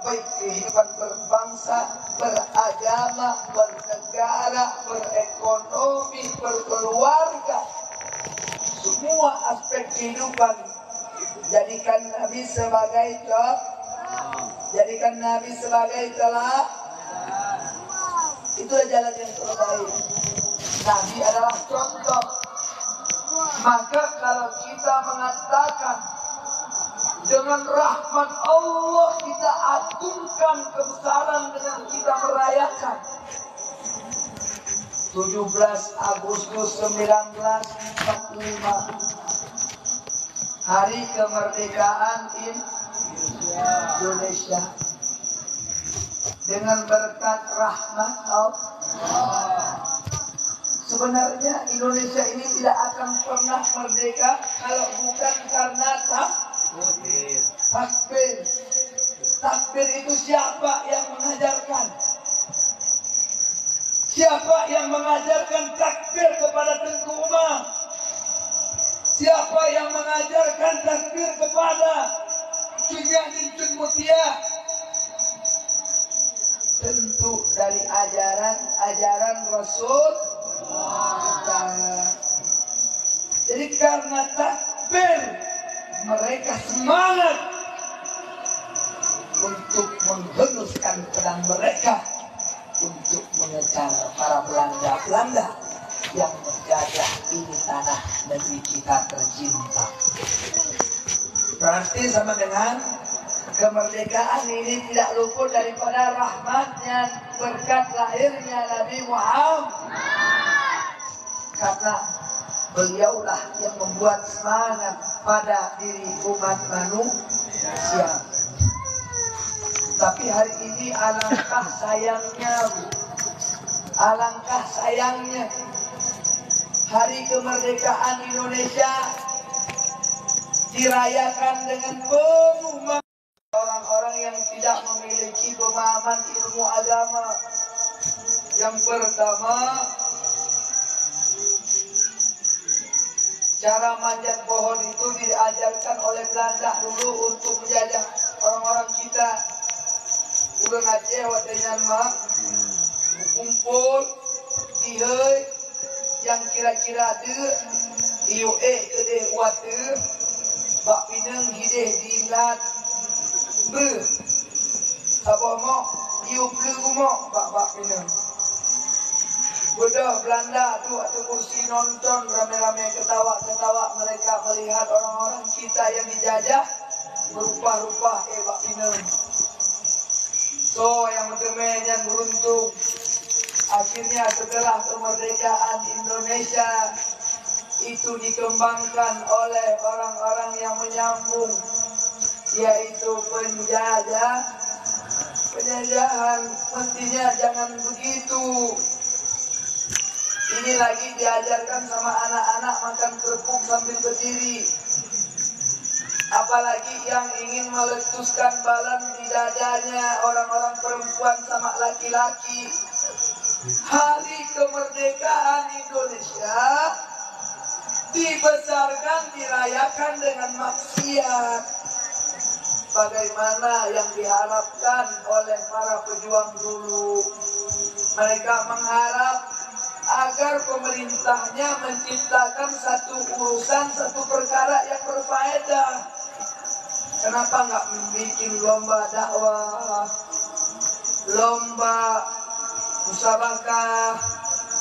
baik kehidupan berbangsa, beragama, bernegara, berekonomi, berkeluarga, semua aspek kehidupan. Jadikan Nabi sebagai contoh, jadikan Nabi sebagai telah. Itulah jalan yang terbaik. Nabi adalah contoh. Maka kalau kita mengatakan dengan rahmat Allah kita agungkan kebesaran dengan kita merayakan 17 Agustus 1945, Hari Kemerdekaan Indonesia, dengan berkat rahmat Allah. Sebenarnya Indonesia ini tidak akan pernah merdeka kalau bukan karena takbir. Takbir itu siapa yang mengajarkan? Siapa yang mengajarkan takbir kepada Tengku Umar? Siapa yang mengajarkan takbir kepada Sunyaddin Tun Mutia? Tentu dari ajaran Rasul. Jadi karena takbir mereka semangat untuk menghunuskan pedang mereka untuk mengejar para Belanda yang menjajah ini tanah negeri kita tercinta. Berarti sama dengan kemerdekaan ini tidak luput daripada rahmatnya, berkat lahirnya Nabi Muhammad. Karena beliaulah yang membuat semangat pada diri umat manusia. Tapi hari ini alangkah sayangnya Hari Kemerdekaan Indonesia dirayakan dengan penuh orang-orang yang tidak memiliki pemahaman ilmu agama. Yang pertama, cara manjat pohon itu diajarkan oleh Belanda dulu untuk menjajah orang-orang kita. Udah ngaceh watenya mah kumpul diheuy yang kira-kira teu ieu gede wateu bak pineng hideh dilat be sabomo ieu pleumo bak pineng. Bedah Belanda tuh atau kursi nonton rame-rame ketawa-ketawa mereka melihat orang-orang kita yang dijajah berubah-ubah bak pineng. So yang temen yang beruntung akhirnya setelah kemerdekaan Indonesia itu dikembangkan oleh orang-orang yang menyambung, yaitu penjajahan. Mestinya jangan begitu. Ini lagi diajarkan sama anak-anak makan kerupuk sambil berdiri. Apalagi yang ingin meletuskan balan di dadanya orang-orang perempuan sama laki-laki. Hari Kemerdekaan Indonesia dibesarkan, dirayakan dengan maksiat. Bagaimana yang diharapkan oleh para pejuang dulu. Mereka mengharap agar pemerintahnya menciptakan satu urusan, satu perkara yang berfaedah. Kenapa nggak bikin lomba dakwah, lomba musabakah,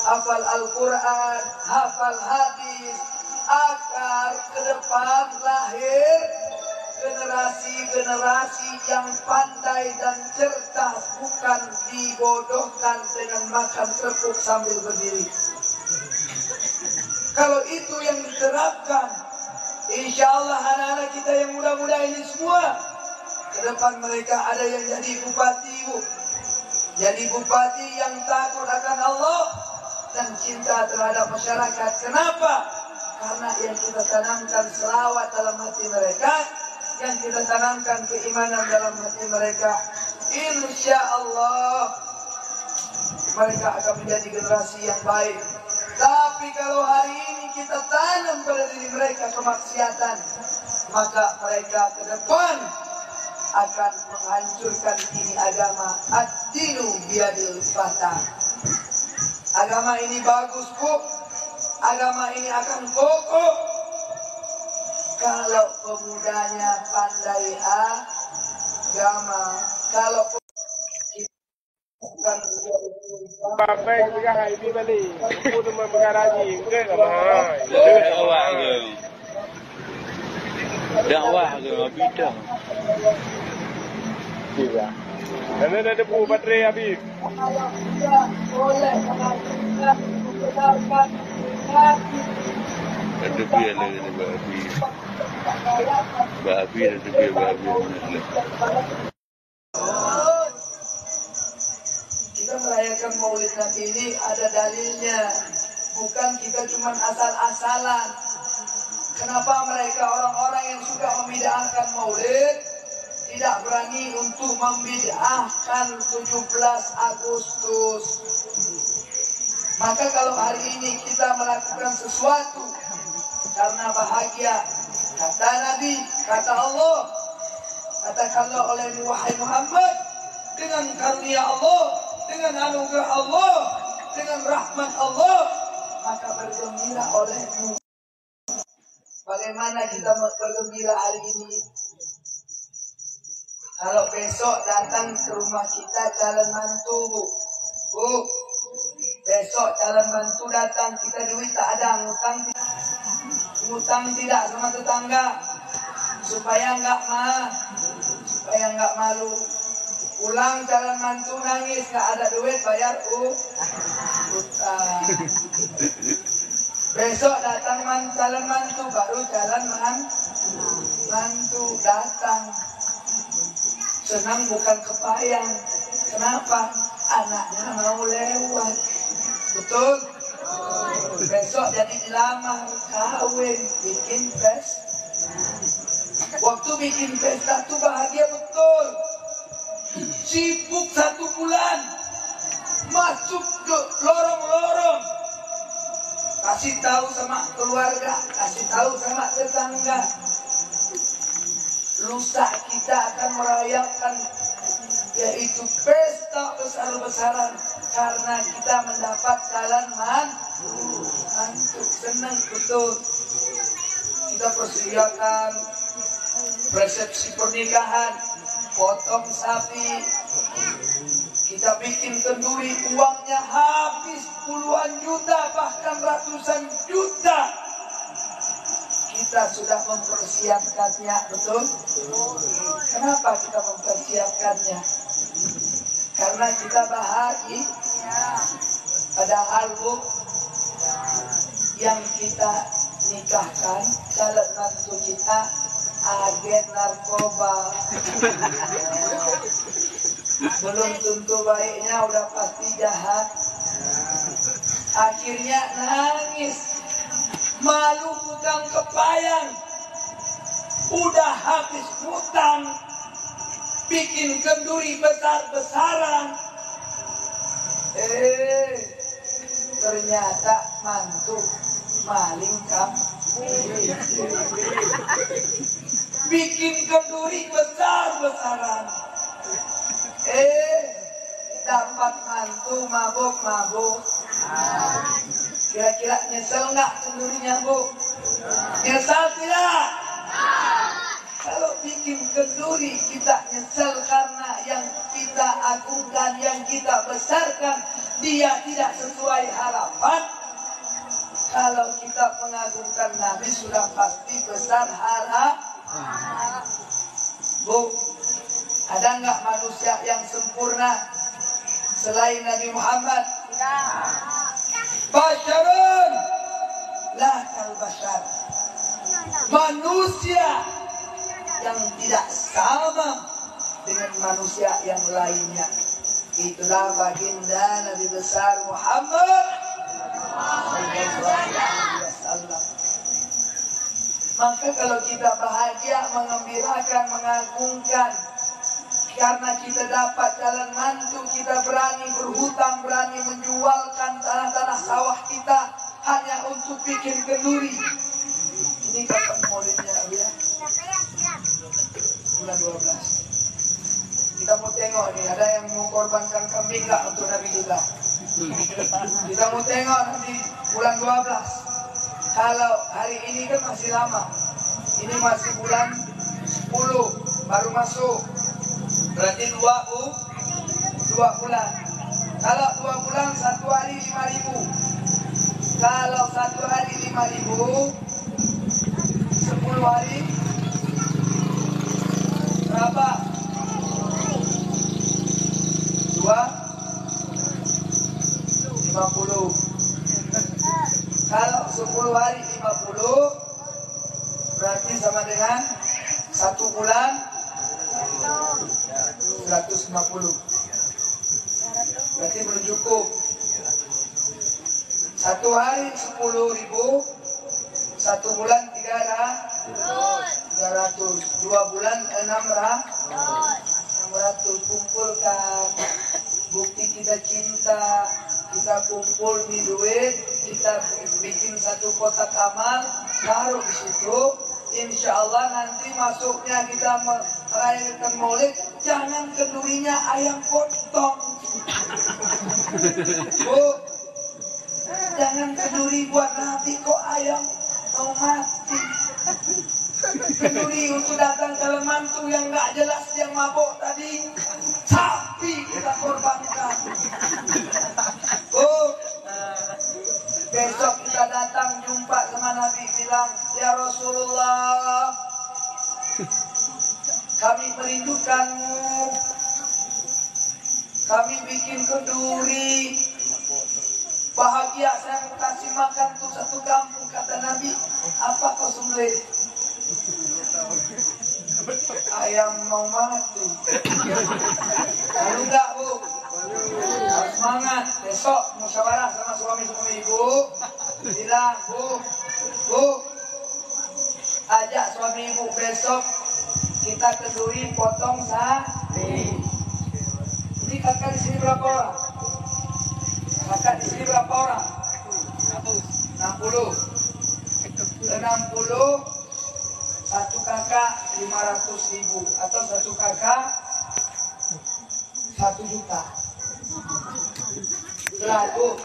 hafal Al-Quran, hafal hadis, agar ke depan lahir generasi-generasi yang pandai dan cerdas, bukan dibodohkan dengan makan kerupuk sambil berdiri. Kalau itu yang diterapkan, insya Allah anak-anak kita yang muda-muda ini semua ke depan mereka ada yang jadi bupati, jadi bupati yang takut akan Allah dan cinta terhadap masyarakat. Kenapa? Karena yang kita tanamkan selawat dalam hati mereka, yang kita tanamkan keimanan dalam hati mereka, insya Allah mereka akan menjadi generasi yang baik. Tapi kalau hari ini kita tanam pada diri mereka kemaksiatan, maka mereka ke depan akan menghancurkan ini agama. Ad-dinu biyadil fata. Agama ini bagus, Bu. Agama ini akan kokoh kalau pemudanya pandai agama. Kalau bukan Bapak juga hai di Bali. Aku cuma mengaji ke apa? Dakwah ke bidang. Iya. Karena ada bu baterai habis. boleh Ada biar lagi ni babi. Babi ada biar babi. Kita merayakan Maulid Nabi ini ada dalilnya, bukan kita cuma asal-asalan. Kenapa mereka orang-orang yang suka membid'ahkan Maulid tidak berani untuk membid'ahkan 17 Agustus? Maka kalau hari ini kita melakukan sesuatu karena bahagia, kata Nabi, kata Allah, katakanlah oleh wahai Muhammad, dengan karunia Allah, dengan anugerah Allah, dengan rahmat Allah, maka bergembira olehmu. Bagaimana kita bergembira hari ini? Kalau besok datang ke rumah kita calon mantu, Bu, besok calon mantu datang, kita duit tak ada, ngutang tidak sama tetangga, supaya enggak malu. Pulang calon mantu nangis, nggak ada duit bayar utang. Besok datang calon mantu, baru calon mantu datang. Senang bukan kepayang. Kenapa? Anaknya mau lewat. Betul? Besok jadi dilamar, kawin, bikin pesta. Waktu bikin pesta tuh bahagia betul. Sibuk 1 bulan, masuk ke lorong-lorong, kasih tahu sama keluarga, kasih tahu sama tetangga. Lusa kita akan merayakan yaitu pesta besar-besaran karena kita mendapat calon mantu. Senang betul. Kita persiapkan resepsi pernikahan, potong sapi, kita bikin kenduri, uangnya habis puluhan juta bahkan ratusan juta. Kita sudah mempersiapkannya, betul? Kenapa kita mempersiapkannya? Karena kita bahagia. Padahal Bu, yang kita nikahkan calon mantu kita agen narkoba. Belum tentu baiknya, udah pasti jahat. Akhirnya nangis, malu bukan kepayang, udah habis hutang, bikin kenduri besar-besaran. Ternyata mantu maling bikin kenduri besar-besaran. Dapat mantu mabuk-mabuk. Kira-kira nyesel nggak kendurinya, Bu? Nyesel tidak? Kalau bikin kenduri kita nyesel karena yang kita agungkan, yang kita besarkan, dia tidak sesuai harapan. Kalau kita mengagungkan Nabi sudah pasti besar harapan. Bu, ada nggak manusia yang sempurna selain Nabi Muhammad? Basyarun la kal bashar. Manusia yang tidak sama dengan manusia yang lainnya. Itulah baginda Nabi besar Muhammad SAW. Maka kalau kita bahagia, mengembirakan, mengagungkan, karena kita dapat calon mantu, kita berani berhutang, berani menjualkan tanah-tanah sawah kita hanya untuk bikin kenduri. Ini kapan maulidnya, Abi ya? Bulan 12. tengok nih, ada yang mau korbankan kambing nggak untuk Nabi kita? Kita mau tengok nanti bulan 12. Kalau hari ini kan masih lama. Ini masih bulan 10 baru masuk. Berarti 2 bulan. Kalau 2 bulan 1 hari 5.000. Kalau 1 hari 5.000, 10 hari berapa? 50. Kalau 10 hari 50 berarti sama dengan 1 bulan 150. Berarti belum cukup. 1 hari 10.000, 1 bulan 300, 2 bulan 600. Kumpulkan bukti kita cinta, kita kumpul di duit, kita bikin 1 kotak amal, taruh di situ. Insya Allah nanti masuknya kita merayakan Maulid, jangan kendurinya ayam potong. Bu, jangan kenduri buat Nabi kok ayam mau mati. Kenduri untuk datang ke mantu yang nggak jelas, yang mabuk tadi, sapi kita korbankan. Bu, besok kita datang jumpa sama Nabi, bilang, ya Rasulullah, kami merindukanmu, kami bikin kenduri, bahagia saya mau kasih makan untuk 1 kampung. Kata Nabi, apa kau sembelih? Ayam mau mati. Lalu enggak, Bu? Harus semangat. Besok musyawarah sama suami-suami ibu. Bilang, Bu, ajak suami ibu besok kita kenduri potong sapi. Ini kakak di sini berapa orang? Kakak di sini berapa orang? 60. 1 kakak 500.000 atau 1 kakak 1 juta. Berlaku.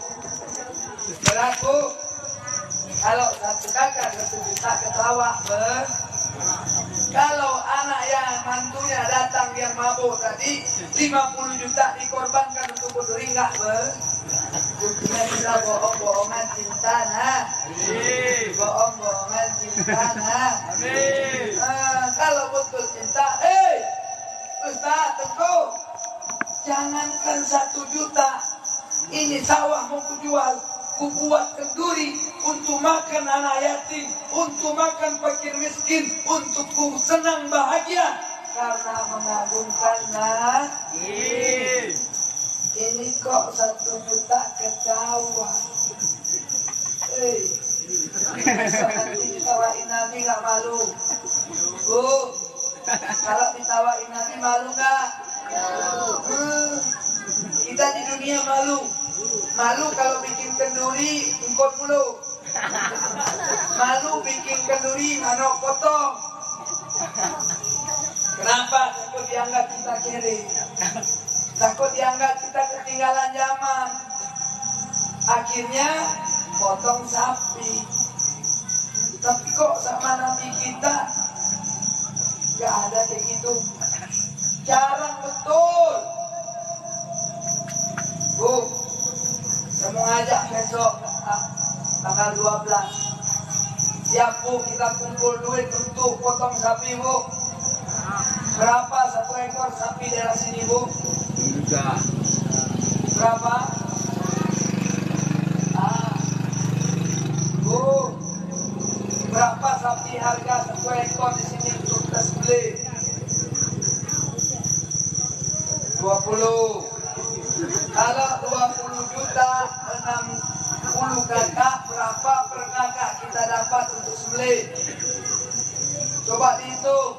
Kalau 1 kakak 1 juta ketawa. Kalau anak yang mantunya datang yang mabuk tadi 50 juta dikorbankan untuk kenduri, enggak buktinya kita bohong-bohongan cinta, nah. Bohong-bohongan cinta, nah. Kalau betul cinta, Ustaz Tengku, jangankan 1 juta, ini sawah mau kujual, kubuat kenduri untuk makan anak yatim, untuk makan fakir miskin, untuk ku senang bahagia karena mengagungkan Nabi. Ini kok 1 juta ketawa. Nanti ditawain Nabi nggak malu? Bu, kalau ditawain Nabi malu nggak? Kita di dunia malu. Malu kalau bikin kenduri engkau mulu. Malu bikin kenduri manok potong. Kenapa? Takut dianggap kita kiri. Takut dianggap kita ketinggalan zaman. Akhirnya potong sapi. Tapi kok sama Nabi kita gak ada kayak gitu. Jarang betul. Bu, saya mau ngajak besok tanggal 12. Siap Bu, kita kumpul duit untuk potong sapi Bu. Berapa 1 ekor sapi daerah sini Bu? Berapa? Bu, berapa sapi harga 1 ekor di sini untuk kita beli? 20. Kalau 20 juta 60 kakak, berapa per kakak kita dapat untuk sembelih? Coba dihitung.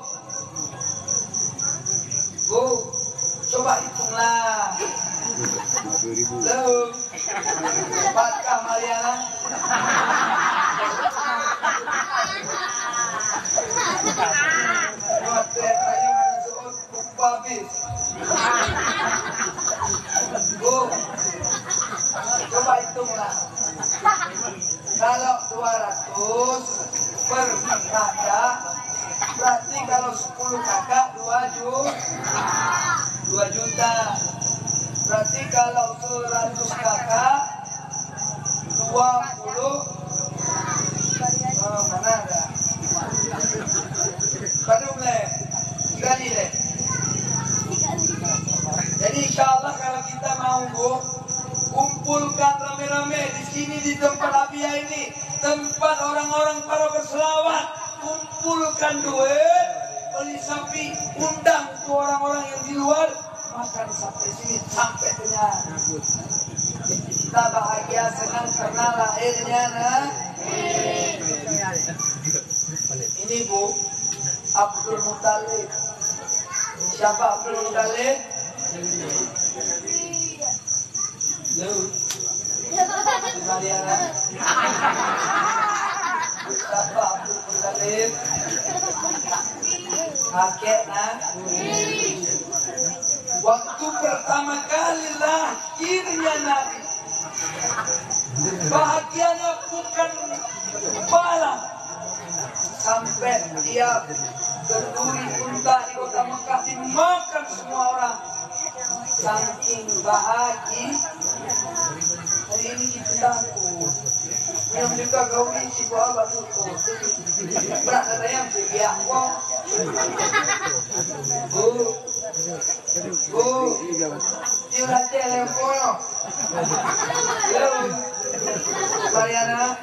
Bu, coba hitunglah. 50.000. Loh, dapatkah Mariana? Buat tanya masuk lupa habis. Bu, coba hitunglah. Kalau 200 per kakak, berarti kalau 10 kakak 2 juta. Berarti kalau 100 kakak 20. Oh, mana ada? Padahal leh, sekali leh. Jadi insya Allah kalau kita mau kumpulkan rame-rame di sini di tempat Abia ini, tempat orang-orang para berselawat, kumpulkan duit, beli sapi, undang ke orang-orang yang di luar, makan sampai sini sampai kenyang. Kita bahagia senang karena lahirnya nah. Ini Bu, Abdul Muttalib. Siapa Abdul Muttalib? Lu Mariana. Siapa Abdul Muttalib? Kakek nah. Waktu pertama kali lahirnya Nabi, bahagianya bukan kepala, sampai dia berduri unta di kota Mekah dimakan semua orang. Saking bahagia. Hari ini kita takut. Yang juga kau isi bawa batu berat ada yang sebiak kok. Bu, dia racun lempono. Halo, Mariana.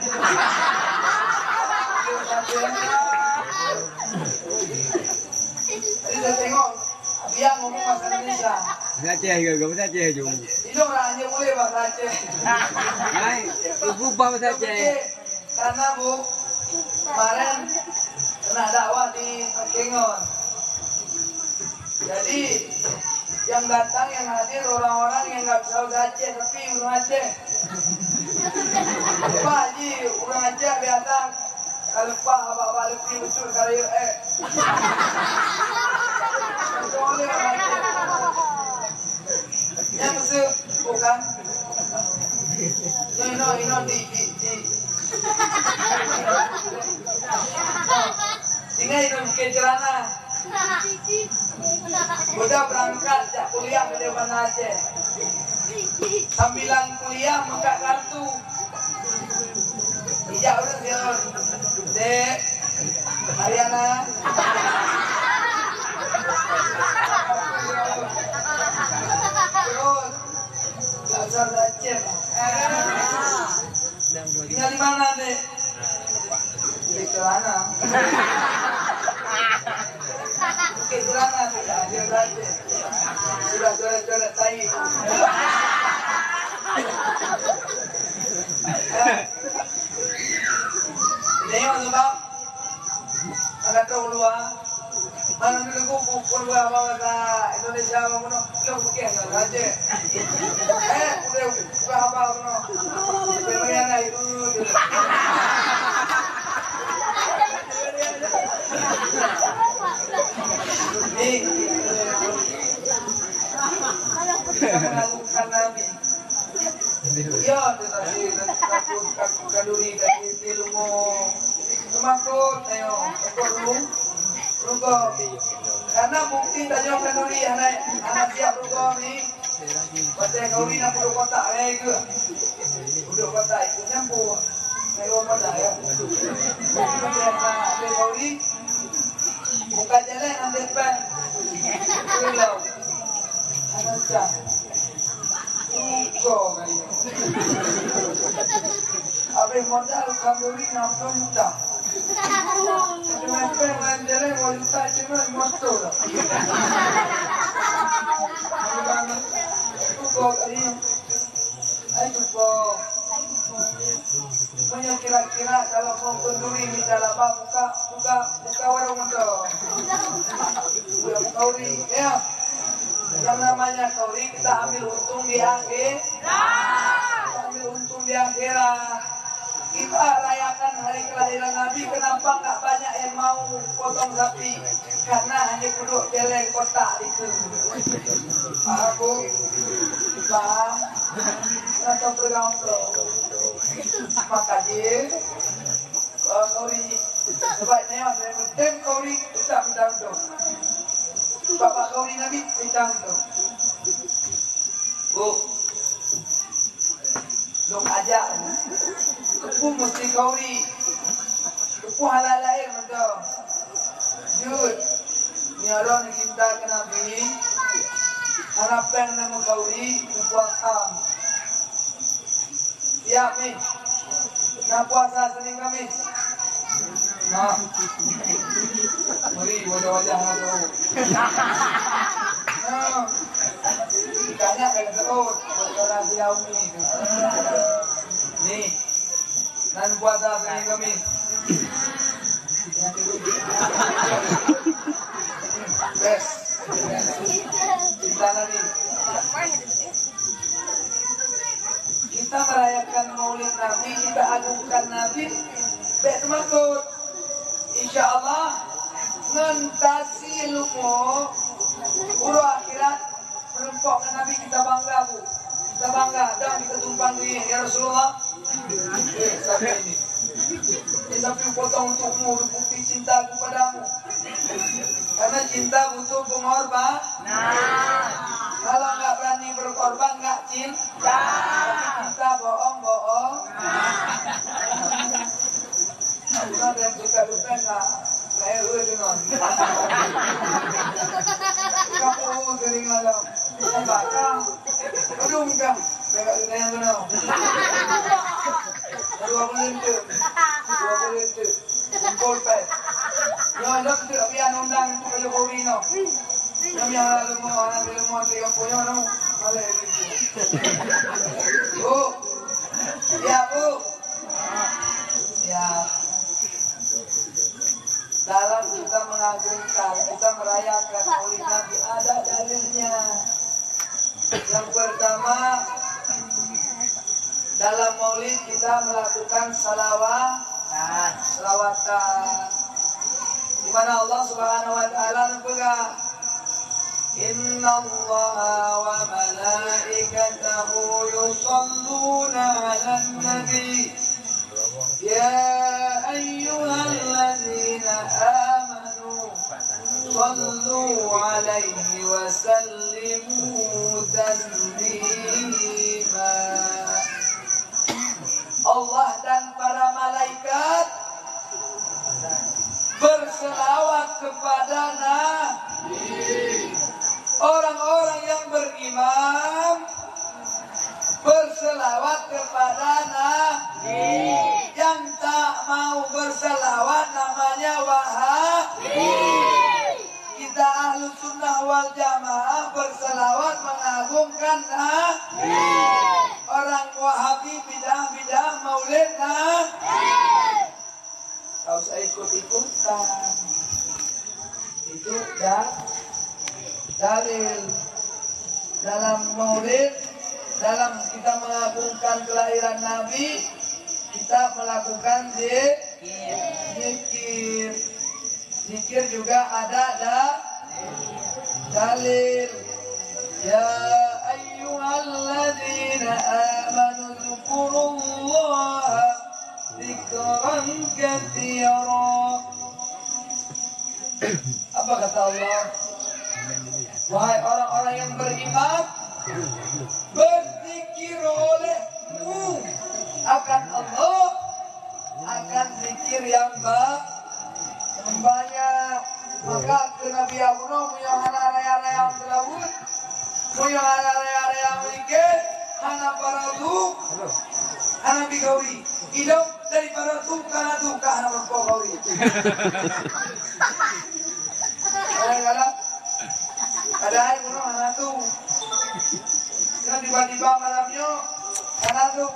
Kita tengok dia ngomong bahasa Indonesia. Aceh ke? Bahasa Aceh juga. Itu orangnya boleh bahasa Aceh. Hai, ibu bahasa Aceh. Karena Bu, kemarin kena dakwah di Pekengon. Jadi yang datang, yang hadir orang-orang yang nggak bisa bahasa Aceh tapi orang Aceh. Pak Haji, orang Aceh datang. Kalau Pak abang balik betul kalau boleh orang Aceh. Yang mesti bukan. Ini di sehingga itu ke celana. Udah berangkat sejak kuliah ke depan Aceh. Sambilan kuliah buka kartu. Ijak udah siapa? Dek, Mariana. Terus, dasar Aceh. Tinggal di mana, Dek? Di celana. Di celana tidak ada Aceh. Sudah coret-coret tai. Ini masuk bang. Agak tahu luar. Mana ni aku pukul luar bahasa Indonesia apa pun. Lo bukan Aceh. Udah bukan apa pun. Beriana itu. Melakukan Nabi. Ya, tetapi takut kaduri dari ilmu. Semakut, ayo, ekor rugo. Karena bukti tanya kaduri anak siap rugo ni. Baca kaduri nak duduk kotak ke? Duduk kotak itu nyambung. Kalau kotak ya. Baca kaduri. Buka jalan ambil pen. Pulau. Anak siap. Rugo kayu. Habis modal kaduri nak juta. Kenapa manjare mau juta cuma motor. Rugo kayu. Ayo kok. Punya kira-kira kalau mau kenduri minta apa buka warung motor. Buka kauri ya. Yang namanya kauri kita ambil untung di akhir. Kita ambil untung di akhirat. Kita rayakan hari kelahiran Nabi. Kenapa nggak banyak yang mau potong sapi? karena hanya duduk jelek kotak itu. Aku paham atau bergaul. Makanya kauri sebaiknya saya bertem kauri tidak berdandu. Bapak kauri Nabi berdandu. Bu, dok aja. Kepu mesti kauri. Kepu halal air betul. Jud, ni orang yang cinta ke Nabi, harapan nama kauri berpuasa. Siap ni, nak puasa Senin Kamis. Nah, beri wajah-wajah tu. Nah, ikannya kayak terus, berjalan jauh ni. Ni, nan puasa Senin Kamis. Bes, kita lagi. Kita merayakan Maulid Nabi, kita agungkan Nabi. Bet makut, insya Allah ngentasi ilmu uru akhirat merempok ke Nabi kita bangga bu, kita bangga dan kita tumpang di ya Rasulullah. Sampai ini. Tapi potong untukmu bukti cinta kepadamu. Karena cinta butuh pengorban. Kalau nggak berani berkorban nggak cinta. Cinta bohong-bohong. Ada yang suka lupa nggak? Saya dulu dengan. Kamu sering malam. Bakal. Aduh enggak. Mereka sudah yang benar. 20 itu golpes. Yang ada tidak biar undang itu kalau Jokowi no. Yang ada semua orang semua yang punya no. Ada itu. Bu, ya bu, ya. Dalam kita mengagungkan, kita merayakan Maulid Nabi ada dalilnya. Yang pertama, dalam Maulid kita melakukan salawatan. Di mana Allah Subhanahu wa taala berkata, "Innallaha wa malaikatahu yusholluna 'alan nabi." Ya ayyuhalladzina amanu sallu 'alaihi wa sallimu taslima. Allah dan para malaikat berselawat kepada Nabi. Orang-orang yang beriman berselawat kepada Nabi. Yang tak mau berselawat namanya Wahabi. Kita Ahlus Sunnah wal Jamaah berselawat mengagungkan Nabi. Orang Wahabi bidah Maulid Nabi. Kau usah ikut-ikutan. Itu dalil dalam Maulid, dalam kita mengagungkan kelahiran Nabi, kita melakukan zikir. Zikir juga ada dalil. Ya ayyuhalladzina amanu dzkurullaha dzikran katsira. Apa kata Allah? Wahai orang-orang yang beriman, berzikir olehmu akan Allah, akan zikir yang banyak. Maka ke Nabi Abuno punya raya-raya terawih, punya raya-raya mikir, hana paradu, hana bigawi. Hidup dari paradu karena duka hana berpogawi. Kadang-kadang ada air puno hana tu. Dan tiba-tiba malamnya hana tu.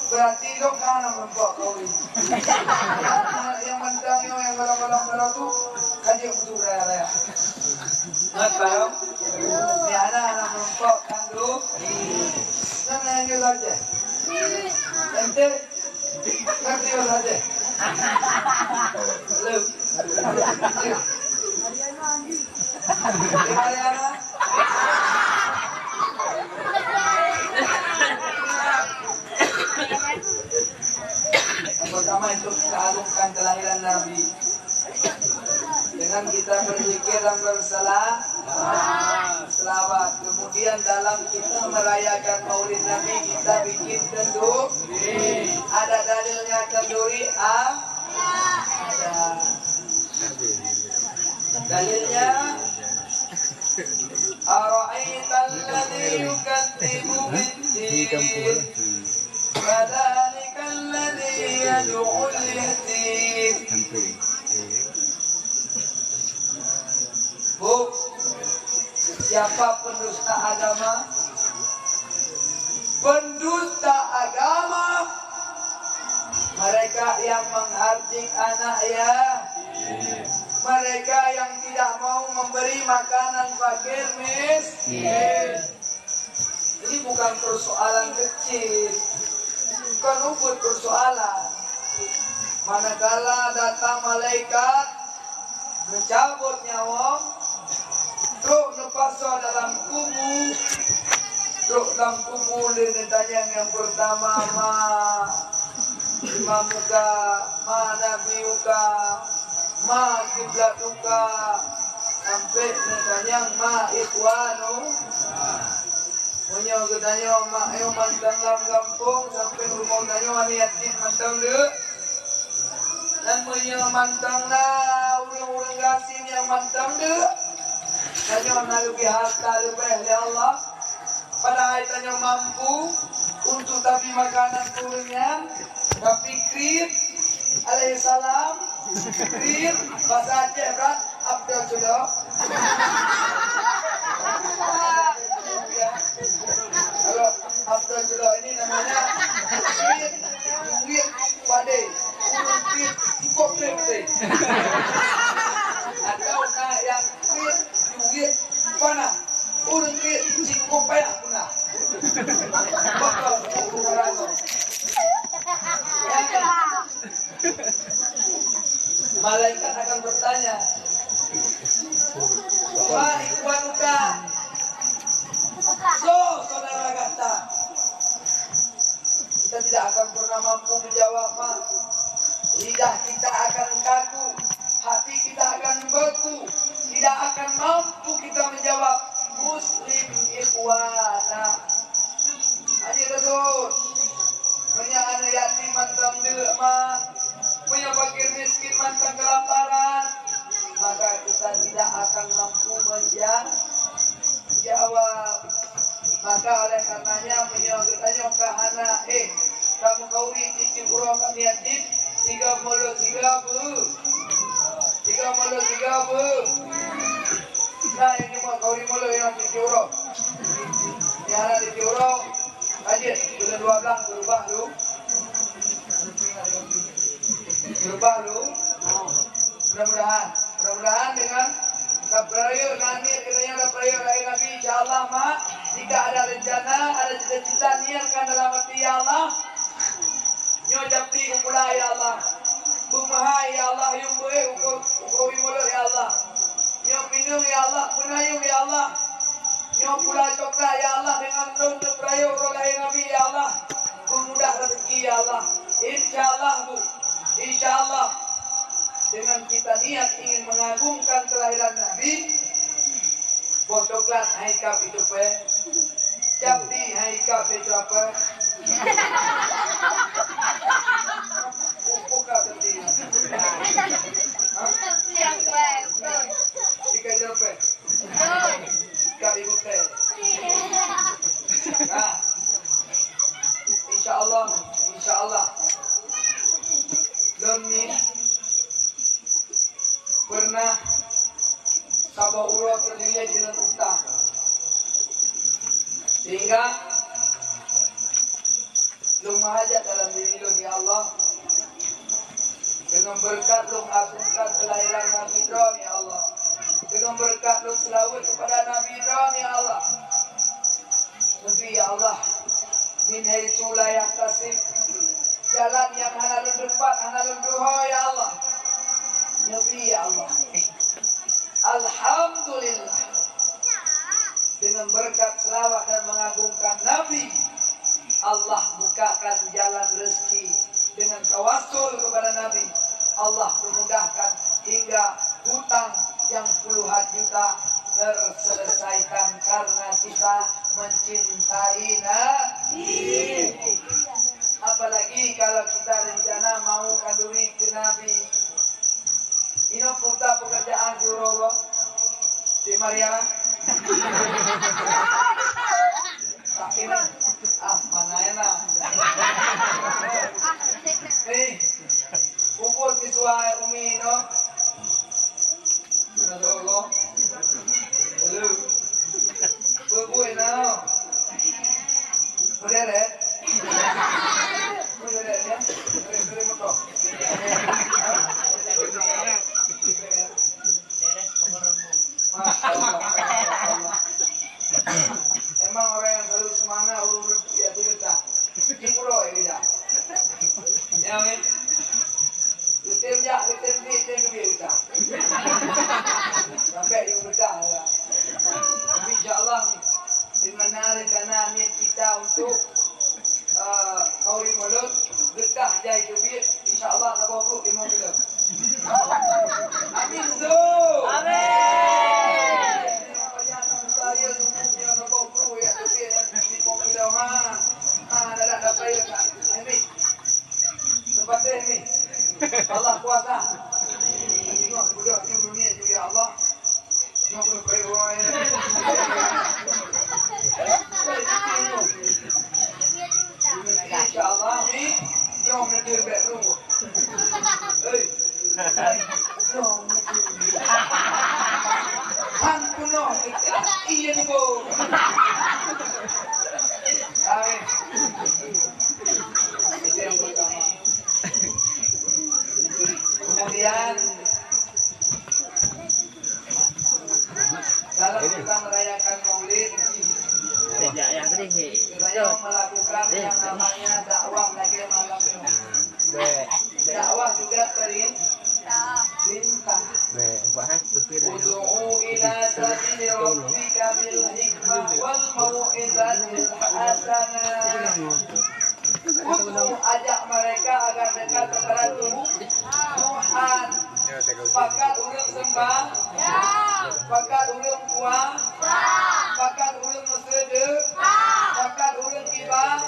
Berarti lo karena berpogawi. Yang mentangnya yang golong-golong tu kaji betul raya-raya. Tahu? Ni anak merempok kandung. Dan yang saja. Ente ngerti saja. Belum. Mariana. Pertama itu kita agungkan kelahiran Nabi dengan kita berzikir dan selawat. Kemudian dalam kita merayakan Maulid Nabi kita bikin kenduri. Ada dalilnya kenduri ada. Dalilnya Ara'aital ladzi yukadzibu bid-din fadzalikal ladzi yad'ul yatim. Bu, siapa pendusta agama? Pendusta agama mereka yang menghardik anak ya. Mereka yang tidak mau memberi makanan fakir miskin. Ini bukan persoalan kecil, bukan umput persoalan. Manakala datang malaikat mencabut nyawa, truk nepaso dalam kubur, truk dalam kubur ditanya yang pertama ma imamuka, ma nabiuka, ma kiblatuka, sampai ditanya ma ikhwanu. Punya ketanya mak ayo mantang dalam kampung sampai rumah tanya yatim mantang dek. Dan punya mantang lah urang-urang gasin yang mantang dek. Tanya nak lebih harta lebih ya Allah. Padahal tanya mampu untuk tapi makanan turunnya. Tapi Krim alaihissalam Krim bahasa Aceh berat Abdul sudah. Kalau Abdul Jula ini namanya duit pada duit cukup lebih. Atau yang duit mana duit cukup banyak puna. Malaikat akan bertanya, "Ma ikhwanuka?" So, saudara kata, kita tidak akan pernah mampu menjawab, mak. Lidah kita akan kaku, hati kita akan beku, tidak akan mampu kita menjawab Muslim ikhwana. Haji Rasul, punya anak yatim mantang dek, mak. Punya fakir miskin mantang kelaparan, maka kita tidak akan mampu menjawab. Maka oleh karenanya menyebutnya ke anak kamu kauri titip urang kami yatim 33 nah ini mau kauri mulu yang titip urang yang anak titip urang aja bulan 12 berubah lu mudah-mudahan dengan Kaprayo nanti katanya kaprayo lahir Nabi insyaallah mak jika ada rencana ada cita-cita niatkan dalam hati ya Allah nyo japti kupula ya Allah bumaha ya Allah yung buhe ukawi mulu ya Allah nyo minum ya Allah punayung ya Allah nyo pula coklat ya Allah dengan daun kaprayo lahir Nabi ya Allah memudah rezeki ya Allah insyaallah bu insyaallah dengan kita niat ingin mengagungkan kelahiran Nabi, buat coklat haikap itu pe, capti haikap itu apa? Pupuk apa tadi? Jika jawab, jika ibu pe. Nah, insyaallah, demi pernah sabah urut terdiri dengan utang sehingga lu mahajat dalam diri lu ya Allah dengan berkat lu agungkan kelahiran Nabi Ibrahim ya Allah dengan berkat lu selawat kepada Nabi Ibrahim ya Allah Nabi ya Allah min haitsu la yahtasib jalan yang hana lu depan hana lu duha ya Allah Nabi ya Allah Alhamdulillah, dengan berkat selawat dan mengagungkan Nabi, Allah bukakan jalan rezeki. Dengan tawassul kepada Nabi, Allah memudahkan hingga hutang yang puluhan juta terselesaikan karena kita mencintai Nabi. Apalagi kalau kita rencana mau kandungi ke Nabi. Ini putar pekerjaan Juroro di Mariana. Tapi mana enak. Nih, kumpul siswa Umi no. Nado Halo. Kumpul no. Berderet. Berderet ya. Berderet motor. Emang orang yang selalu semangat urut ya tu kita. Kipro ya. Ya weh. Lutem kita. Sampai di berkah ya. Tapi insya-Allah dengan rencana niat kita untuk kauri mulut berkah jai jubir insya-Allah sabuk 5 kilo. Amin tu. Amin. Saya semuanya sabuk ya jubir 5 kilo dah dapat ya. Amin. Sepatnya ini. Allah kuasa. Tengok budak ni dunia tu ya Allah. Nak kena pergi InsyaAllah ni jom nak dia bedroom. Hei. Jom nak dia. Hang kuno iya ni bo. Amin. Itu yang pertama. Kemudian dalam kita merayakan Maulid, saya melakukan yang namanya dakwah lagi malam ini. Dakwah juga perintah. Ud'u ila sabili rabbika bil hikmah wal mau'izatil hasanah. Untuk ajak mereka agar dekat kepada Tuhan. Pakat urang sembah, pakat urang puang, pakat urang mesede, pakat urang ibah.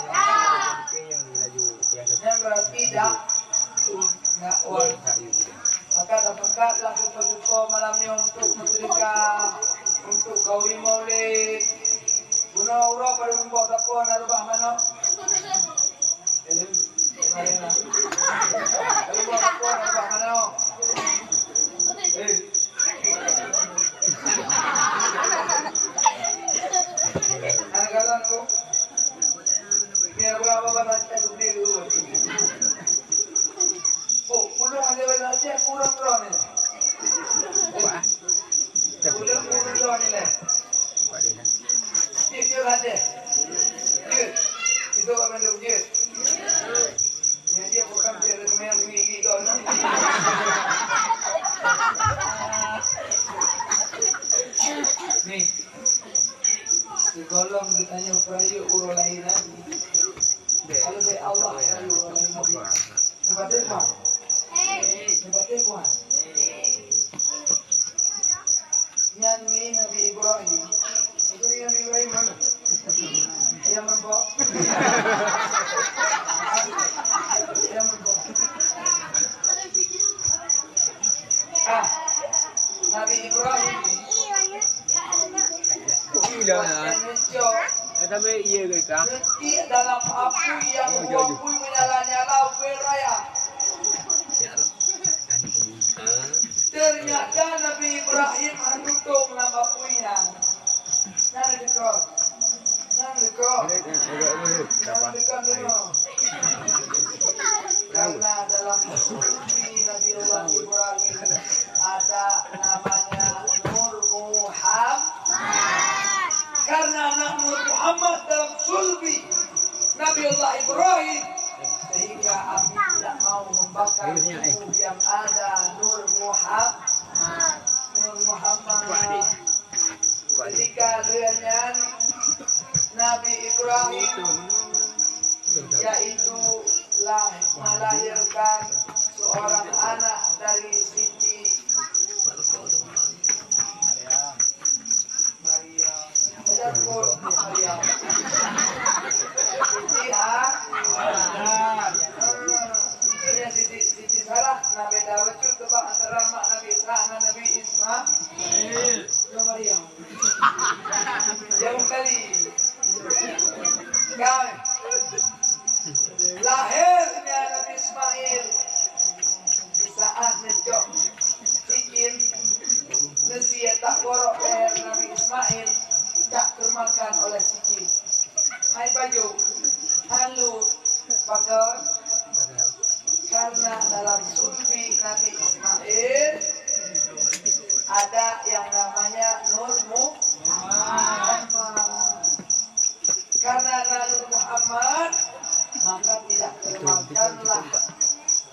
Yang berarti tak uang. Maka dapat langsung berjumpa malam ini untuk bersedekah, untuk kawi maulid. Guna urang pada membuat apa narubah mana? Kalau buat apa narubah mana? Anak-anak tu, biar apa baca dulu. Oh, pulang aja baca pulang ni. Pulang ni lah. Dia baca. Itu apa benda dia? Dia bukan dia yang gigi kau ni. Nih, di kolom ditanya perayu urut lain lagi. Kalau dari Allah perayu urut lain lagi. Sebabnya apa? Sebabnya apa? Nyanyi Nabi Ibrahim. Itu Nabi Ibrahim mana? Yang membawa. Yang membawa. Nabi Ibrahim tapi iya ke tak? Detik dalam api yang api menyala-nyala beraya. Ternyata Nabi Ibrahim menutup dalam apinya. Nanti dekat. Karena dalam suci Nabi Allah Ibrahim ada namanya Nur Muhammad. Karena anak Nur Muhammad dalam sulbi Nabi Allah Ibrahim, sehingga api tidak mau membakar tubuh yang ada Nur Muhammad. Nur Muhammad. Ketika dengan Nabi Ibrahim, yaitu melahirkan seorang anak dari Siti Maria. Siti Sarah, Nabi Dawud itu tebak antara mak Nabi Ishak dan Nabi Ismail. Maria. Jauh kali. Kami lahirnya Nabi Ismail di saat ngejok bikin nasi tak borok leher Nabi Ismail tak termakan oleh sikit. Hai baju halu pakai karena dalam sulbi Nabi Ismail ada yang namanya Nur Muhammad. Karena Nur Muhammad maka tidak termakanlah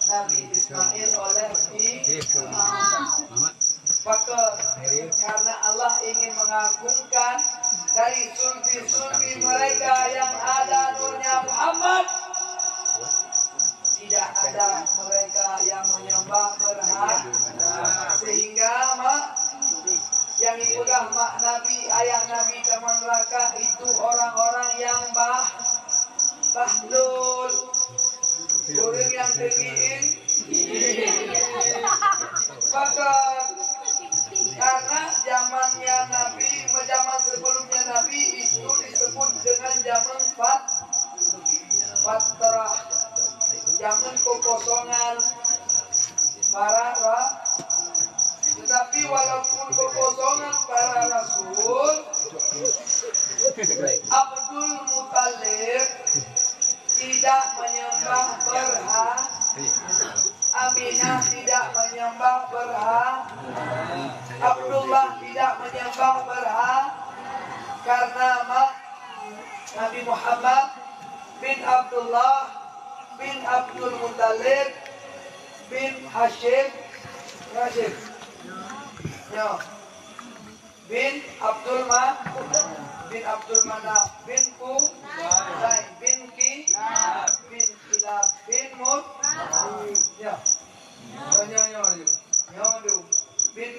Nabi Ismail oleh maka karena Allah ingin mengagungkan dari sulbi-sulbi mereka yang ada nurnya Muhammad, tidak ada mereka yang menyembah berhala, sehingga yang dipegang mak Nabi, ayah Nabi taman neraka itu orang-orang yang bahlul, orang yang tergiin. Bahkan karena zamannya Nabi, zaman sebelumnya Nabi itu disebut dengan zaman fatrah, zaman kekosongan para tetapi walaupun kekosongan para rasul, Abdul Muthalib tidak menyembah berhala, Aminah tidak menyembah berhala, Abdullah tidak menyembah berhala, karena Nabi Muhammad bin Abdullah bin Abdul Muthalib bin Hashim bin Abdul Manaf bin Qusay bin Kilab bin Mut bin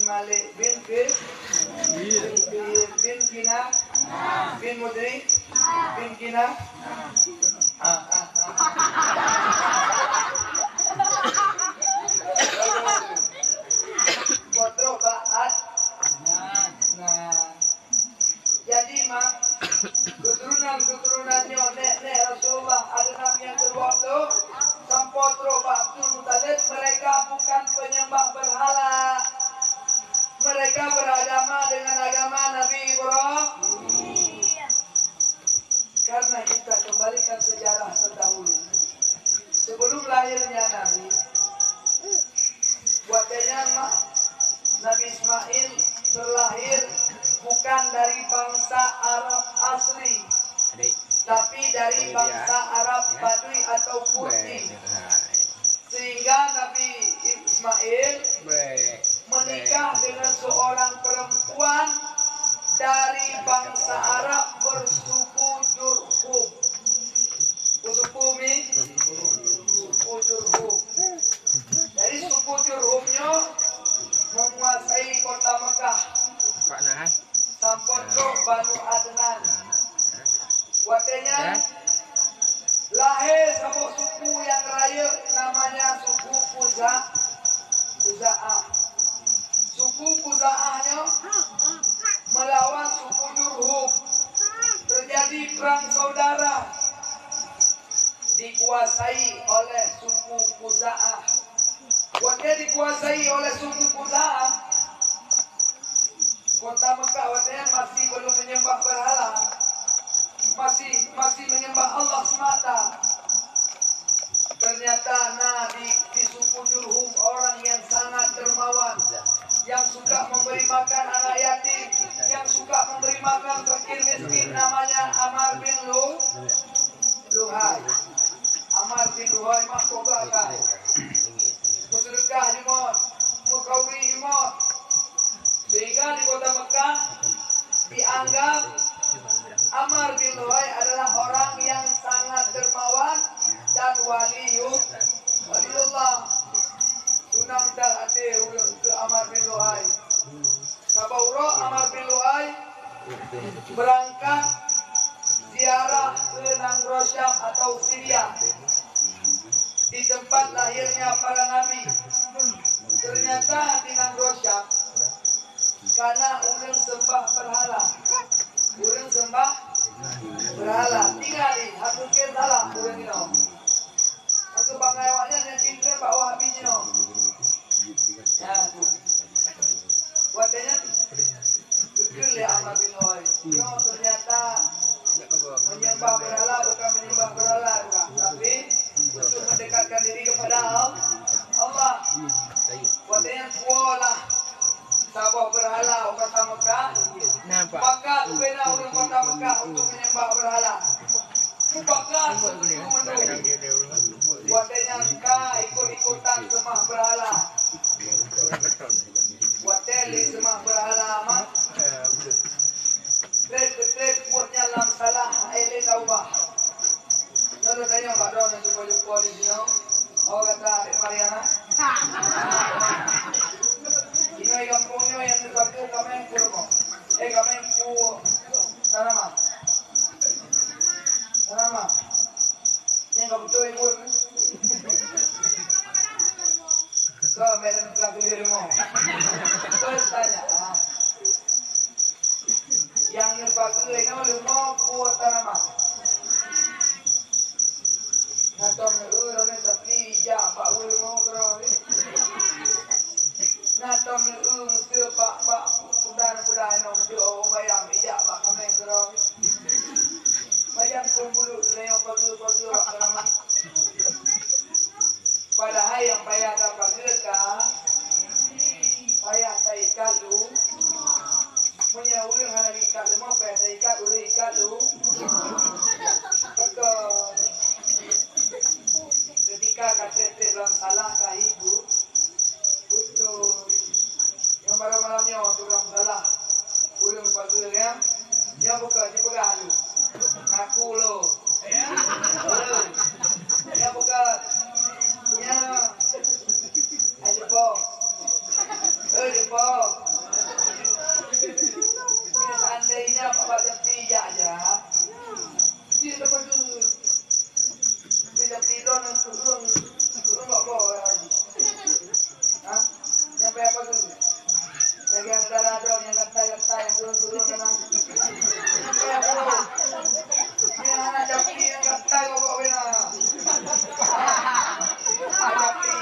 Malik bin Kina bin Mudri bin Kina Potro Ba'at. Nah, jadi keturunannya nenek Rasulullah ada nabi yang kedua tu Sampotro Ba'atul Muthalib, mereka bukan penyembah berhala, mereka beragama dengan agama Nabi Ibrahim. Karena kita kembalikan sejarah terdahulu sebelum lahirnya Nabi, buatnya Nabi Ismail terlahir bukan dari bangsa Arab asli, tapi dari bangsa Arab Badui atau Kurdi. Sehingga Nabi Ismail menikah dengan seorang perempuan dari bangsa Arab bersuku Jurhum. Suku Jurhum. Dari suku Jurhumnya menguasai kota Mekah. Sampotro Banu Adnan. Watenya lahir sebuah suku yang raya namanya suku Kuza'ah. Suku Kuza'ahnya melawan suku Jurhum. Terjadi perang saudara. Dikuasai oleh suku Kuza'ah. Waktu dikuasai oleh suku Kuza'ah, kota Mekah waktunya masih belum menyembah berhala, masih menyembah Allah semata. Ternyata di suku Jurhum orang yang sangat dermawan, yang suka memberi makan anak yatim, yang suka memberi makan fakir miskin, namanya Amar bin Luhai. Amar bin Luhai mahkota kan. Musyrikah jemot, mukawi Mekah dianggap Amr bin Luhai adalah orang yang sangat dermawan dan waliullah. Sunang dal ate ulun ke Amr bin Luhai. Sabauro Amr bin Luhai berangkat ziarah ke Nangro Syam atau Syria, di tempat lahirnya para nabi. Ternyata di Nangro Syam, karena urang sembah berhala, tinggal di hatukir salah urang ini. Aku banggai awaknya yang pintar Pak Wahabi ini. Ya, buatnya betul ya Amr bin Luhai. Ternyata menyembah berhala bukan menyembah berhala, tapi untuk mendekatkan diri kepada Allah. Buatnya kuolah sabah berhala kota Mekah, maka ubena orang kota Mekah untuk menyembah berhala. Maka sebelum menunggu, buatnya ka ikut-ikutan sembah berhala. Buatnya sembah berhala mak. Tret buatnya lam salah ele taubah. Nado tanya Pak Don untuk jumpa di sini. Oh kata Mariana. Ini kampungnya yang dipakai kami kurma. Kami ku tanaman. Yang kau betul ibu. Kau medan pelaku dirimu. Kau tanya. Yang dipakai ini lima ku tanaman. Natom urang tapi ja Pak Ulmo kerana. Natom ke Pak kuda nong ke orang bayang ijak Pak kami kerana. Bayang kumpul leong pagi kerana. Padahal yang payah dapat mereka, payah taikat lu. Punya urang hana ikat lu, mau payah taikat urang ikat lu. Ketika KTP dalam salah kah ibu, betul. Yang pada malamnya dalam salah, urang pagi yang buka di pegalu, ngaku lo, yang buka, ada pok, seandainya Bapak Jepija aja, dia dapat dulu. Tidak tidur turun nggak boleh lagi. Hah? Nyampe apa dulu? Lagi ada yang kata yang turun memang. Nyampe apa dulu? Ini anak Japi yang kata kok benar. Japi.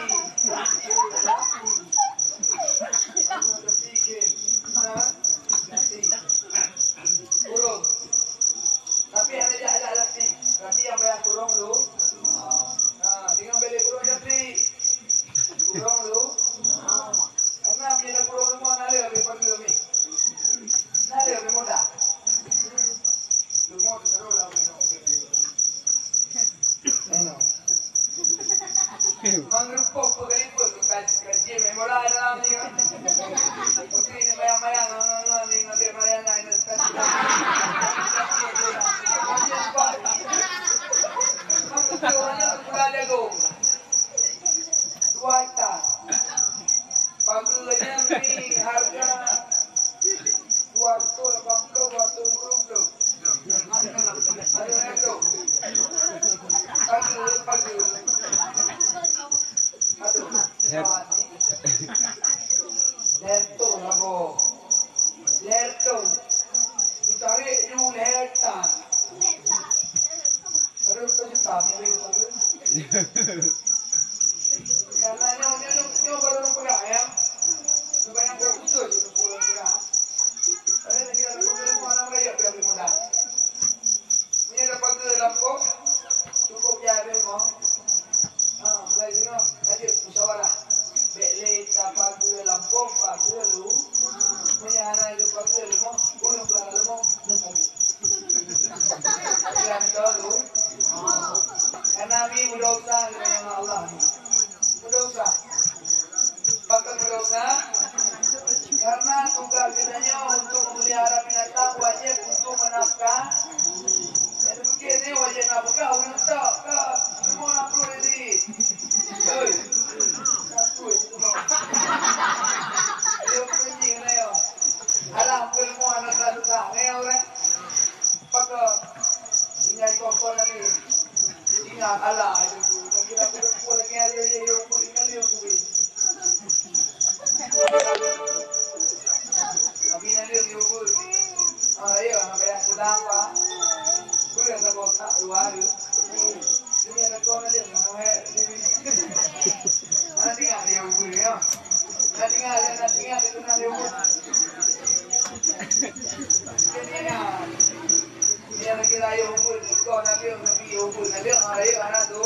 pun ada raya anak tu.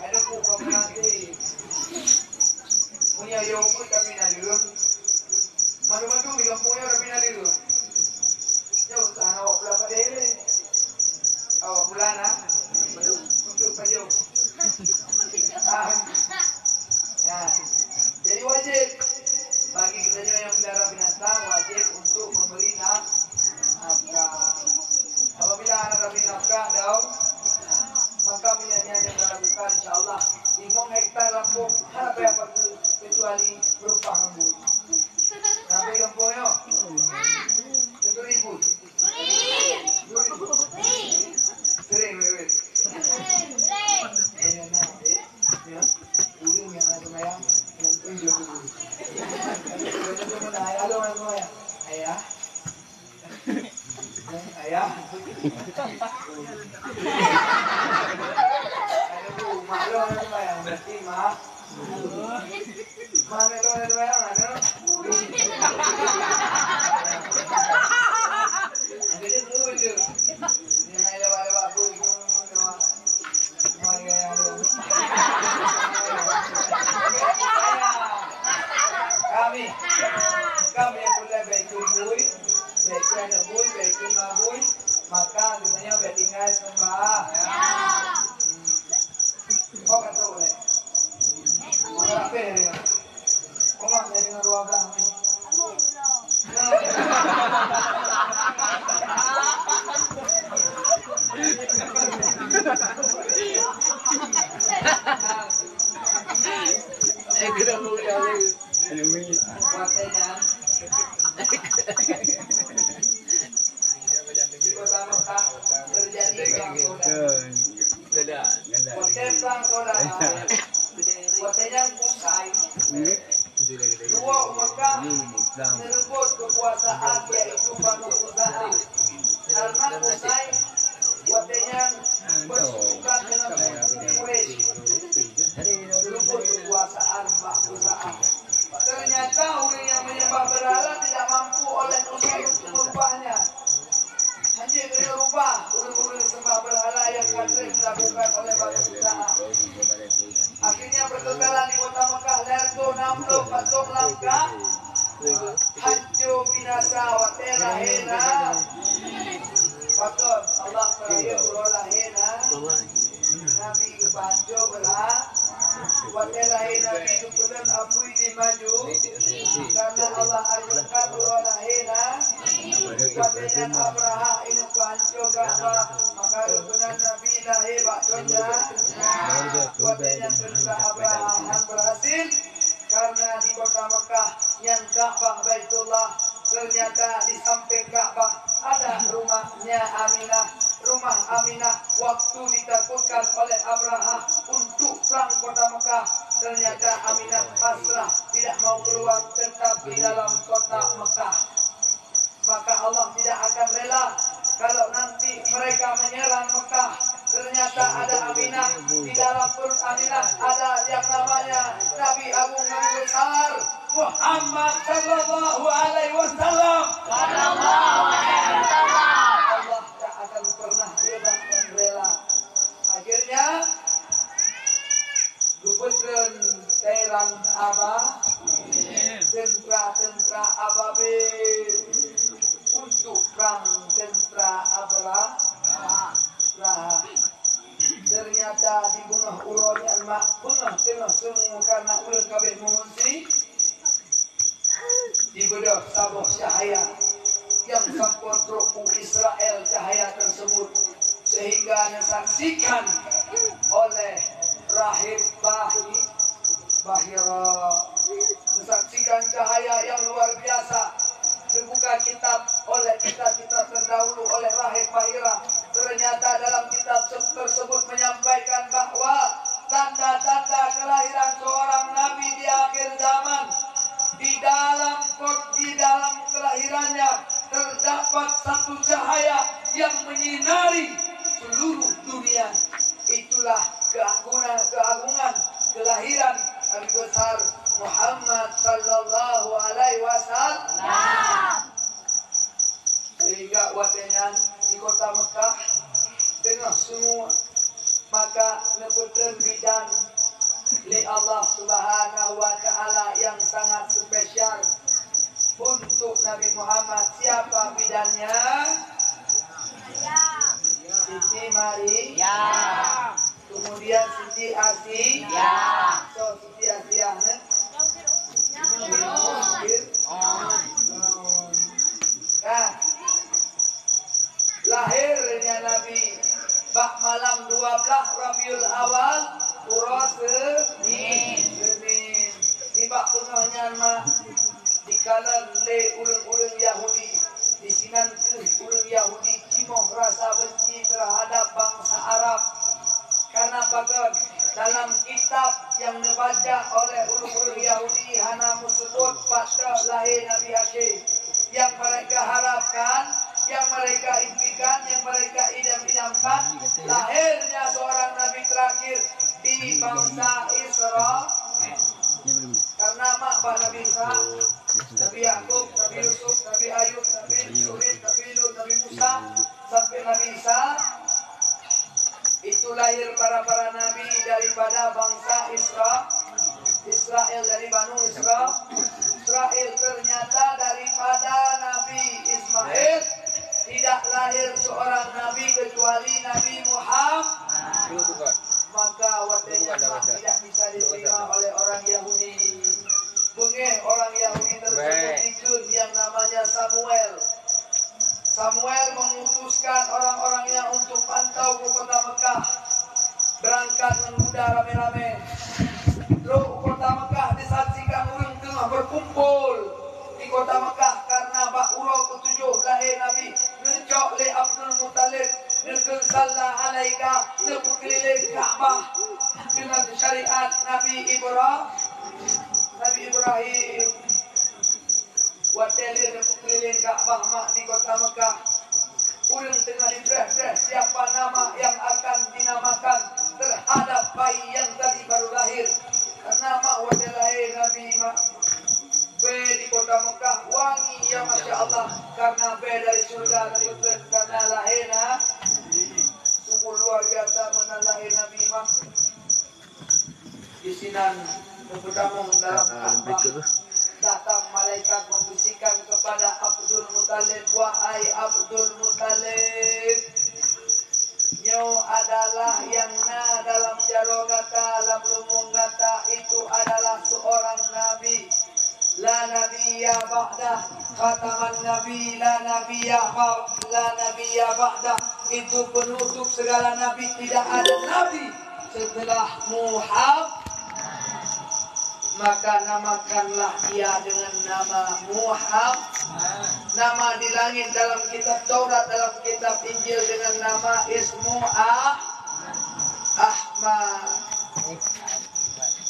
Ada pun kau nanti. Punya yo pun tapi nak dulu. Madu-madu bilang punya tapi nak dulu. Jauh tanah awak pula pada ini. Awak bulan ah. Untuk baju. Ya. Jadi wajib bagi kita juga yang pelihara binatang wajib untuk memberi nafkah. Apabila anak beri nafkah daun, maka minatnya yang dilakukan insyaAllah 5 hektar lampung apa yang perlu kecuali berupa lembu. Sampai kampungnya, tentu ribut. Sering lewat. Ya, ujung yang ada mayang, yang ujung dulu. Ujung mana? Halo mana ya? Ayah. Ayah. Ada tu, mak lo mana mayang? Berarti mak. Mana lo mana mayang? Ada. Ada tu je. Ni ayah ayah aku itu. Kami yang boleh baikkan bui, baikkan bui, baikkan mabui, maka sebenarnya baik tinggal sembah. Kau kata boleh? Kau apa ni? Kau mak saya dengan 12 ni. Kita boleh ada. Kuatnya. Di kota Mekah terjadi perang saudara. Perang saudara. Kuatnya Qusay. Dua Mekah merebut kekuasaan yaitu Banu Khuza'ah. Karena Qusay kuatnya bersebutan dengan Quraisy. Merebut kekuasaan Banu Khuza'ah. Ternyata orang yang menyembah berhala tidak mampu oleh Qusay untuk merubahnya. Hanya kena rubah orang-orang sembah berhala yang kadang dilakukan oleh Banu Khuza'ah. Akhirnya pertukaran di kota Mekah lerto 60 patung langkah hancur binasa watera hena. Patut Allah keraya berolah hena. Nabi banjo belah watera hena itu kemudian apui di maju karena Allah ajarkan berolah hena. Watera Abraha ini banjo Ka'bah maka kemudian Nabi lahir baksonya. Watera kedua Abraha berhasil karena di kota Mekah yang Ka'bah Baitullah ternyata di samping Ka'bah ada rumahnya Aminah. Rumah Aminah waktu ditakutkan oleh Abraha untuk perang kota Mekah ternyata Aminah pasrah tidak mau keluar tetap di dalam kota Mekah. Maka Allah tidak akan rela kalau nanti mereka menyerang Mekah ternyata ada Aminah di dalam perut Aminah ada yang namanya Nabi Agung Nabi besar Muhammad sallallahu alaihi wasallam. Allah tak akan pernah rela dan rela. Akhirnya Gubernur Thailand Abah tentara Ababil untuk perang tentara Abraha. Ternyata di bungah uroni mak tengah semua karena ulang kabeh mengungsi di bedah sabuh cahaya yang sampun roku Israel cahaya tersebut sehingga disaksikan oleh Rahib Bahira disaksikan cahaya yang luar biasa dibuka kitab terdahulu oleh Rahib Bahira. Ternyata dalam kitab tersebut menyampaikan bahwa tanda-tanda kelahiran seorang nabi di akhir zaman di dalam kelahirannya terdapat satu cahaya yang menyinari seluruh dunia. Itulah keagungan kelahiran Nabi besar Muhammad sallallahu alaihi wasallam. Sehingga watenya di kota Mekah tengah semua maka nepukeun bidan li Allah Subhanahu wa taala yang sangat spesial untuk Nabi Muhammad. Siapa bidannya? Siti Maria. Kemudian Siti Asia. So Siti Asia Nah, lahirnya Nabi bak malam 12 Rabiul Awal Urus Senin. Di bak tengahnya mah dikala le urang-urang Yahudi di sinan urang Yahudi kimoh rasa benci terhadap bangsa Arab. Karena pada dalam kitab yang dibaca oleh urang-urang Yahudi hana musebut pada lahir Nabi Hakim yang mereka harapkan, yang mereka impikan, yang mereka idam-idamkan lahirnya seorang Nabi terakhir di bangsa Israel. Karena mak Nabi Isa, Nabi Yakub, Nabi Yusuf, Nabi Ayub, Nabi Suhaib, Nabi Lut, Nabi Musa sampai Nabi Isa itu lahir para nabi daripada bangsa Israel dari Banu Israel. Ternyata daripada Nabi Ismail tidak lahir seorang nabi kecuali Nabi Muhammad. Maka watenya tidak bisa diterima oleh orang Yahudi. Mungkin orang Yahudi tersebut ikut yang namanya Samuel. Samuel mengutuskan orang-orangnya untuk pantau ke kota Mekah, berangkat mengkuda rame-rame. Terus kota Mekah disaksikan orang tengah berkumpul di kota Mekah karena bakuro ketujuh lahir Nabi. Ngecok le Abdul Muttalib, ngekul salah alaika, ngekeliling Ka'bah dengan syariat Nabi Ibrahim. Watelir ngekeliling Ka'bah mak di kota Mekah. Urang tengah dibres-bres siapa nama yang akan dinamakan terhadap bayi yang tadi baru lahir. Karena mak watel lahir Nabi mak B di kota Mekah wangi ya Masya Allah. Karena B dari surga tersebut karena lahirnya sungguh luar biasa mana lahir Nabi mak. Di sinan berdamun dalam Ka'bah. Datang malaikat membisikkan kepada Abdul Muttalib, wahai Abdul Muttalib, nyo adalah yang dalam jarogata, dalam lumung kata itu adalah seorang nabi. La nabiyya ba'dah, khataman nabi, la nabiyya ba'dah. Itu penutup segala nabi, tidak ada nabi setelah Muhammad. Maka namakanlah dia dengan nama Muhammad. Nama di langit dalam kitab Taurat, dalam kitab Injil dengan nama Ismu Ahmad.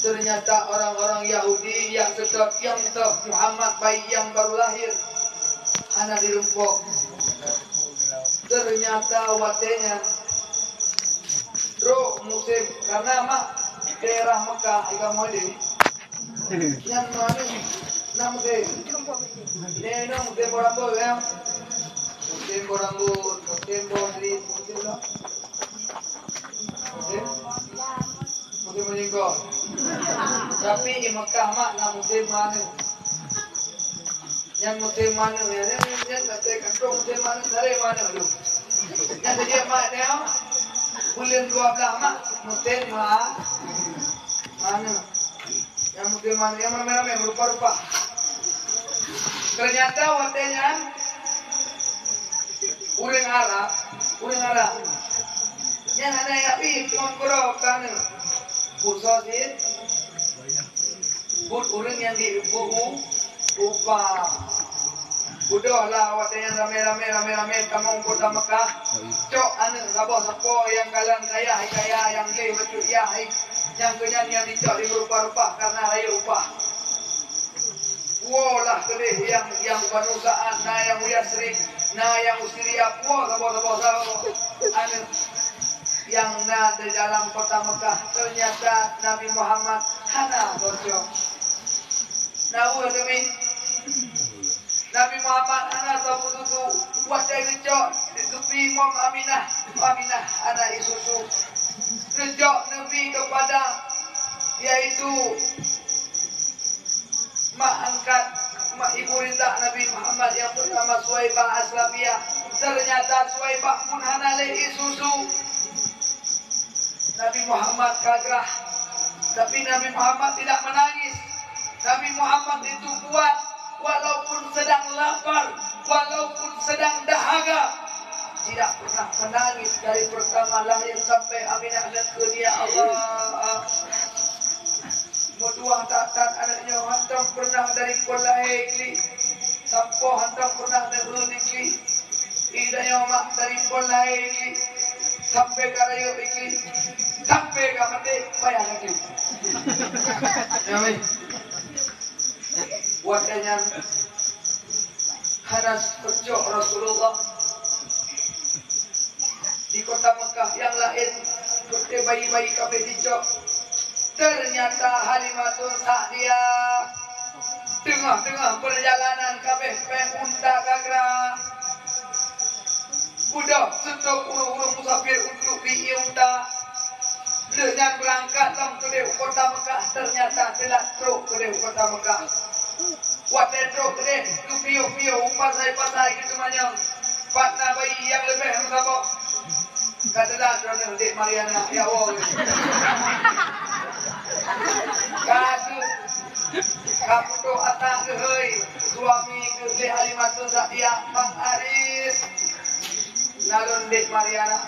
Ternyata orang-orang Yahudi yang tetap Muhammad bayi yang baru lahir hanya dirempok. Ternyata watenya roh musim karena mak daerah Mekah agama ini yang mana nam ke neno musim borambut ya musim borambut musim bondri musim lah musim meninggal tapi di Mekah mak nam musim mana yang musim mana ya yang kata kantong musim mana dari mana lu yang dia mak dia bulan 12 mak musim mana yang musim mana yang ramai-ramai berupa-rupa. Ternyata watenya urang Arab yang ada yang api mengkorok kan khususin but urang yang di upah udah lah watenya rame-rame kamu kota Mekah cok anu sabo yang kalian kaya yang ke baju ya yang kenyang yang dicok di berupa-rupa karena raya upah. Wolah kedih yang penusaan, nah yang Yasrib, nah yang Usiria, wah sabo anu yang di dalam kota Mekah ternyata Nabi Muhammad hana bocor. Nahu demi Nabi Muhammad hana sabu-sabu buat dia dicok di tepi Aminah ada isusu Sejak Nabi kepada yaitu mak angkat, mak ibu rinda Nabi Muhammad yang pertama Suwaibah Aslamiyah. Ternyata Suwaibah pun hanale isusu. Nabi Muhammad kagrah, tapi Nabi Muhammad tidak menangis. Nabi Muhammad itu kuat walaupun sedang lapar, walaupun sedang dahaga. Tidak pernah menangis dari pertama lahir sampai Aminah dan dia Allah. Muduah tatan anaknya hantam pernah dari kolahai kli. Sampo hantam pernah dari kli. Idanya mak dari kolahai kli. Sampai karayo kli. Sampai ke mati bayar lagi. Ya baik. Wadanya Hanas pecok Rasulullah di kota Mekah yang lain seperti bayi-bayi kabeh dicok. Ternyata Halimatun Sa'diyah tengah-tengah perjalanan kabeh unta gagra. Budak setok urung-urung musafir untuk di unta. Dengan berangkat dalam ke kota Mekah, ternyata telah truk ke kota Mekah. Waktu truk ke piu-piu pasai-pasai gitu banyak. Patna bayi yang lebih mengapa? Katalah kerana Dek Mariana ya Allah. Kadu kamu tu atas ke hei suami ke Dek Halimatun Sa'diyah Bang Aris nalun Dek Mariana.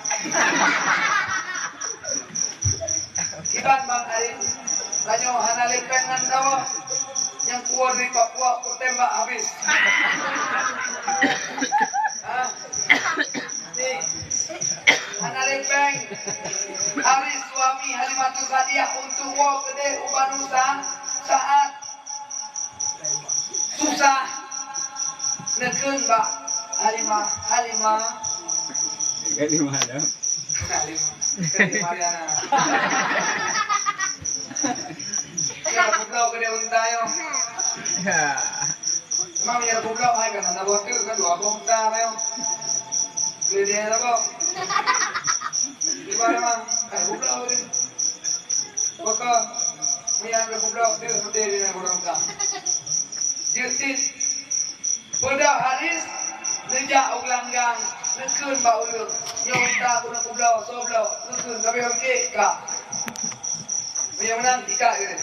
Iban Bang Aris banyak hana lempengan tawa yang keluar dari Papua ku tembak habis. Nih hana lempeng Aris suami Halimatun Sa'diyah untuk walk ke Ubanusa saat susah neken Mbak Halimah Halimah Mariana. Ya buka ke dia unta yo. Memang ya buka ai kan ada waktu kan dua unta yo. Gede apa? Di mana mang? Buka ni. Buka. Mian buka dia seperti ini orang ka. Justice. Pada Haris sejak ulanggang nekun ba ulur. Nyonta kuna kublau soblau nekun tapi okey ka. Yang menang ikan ke?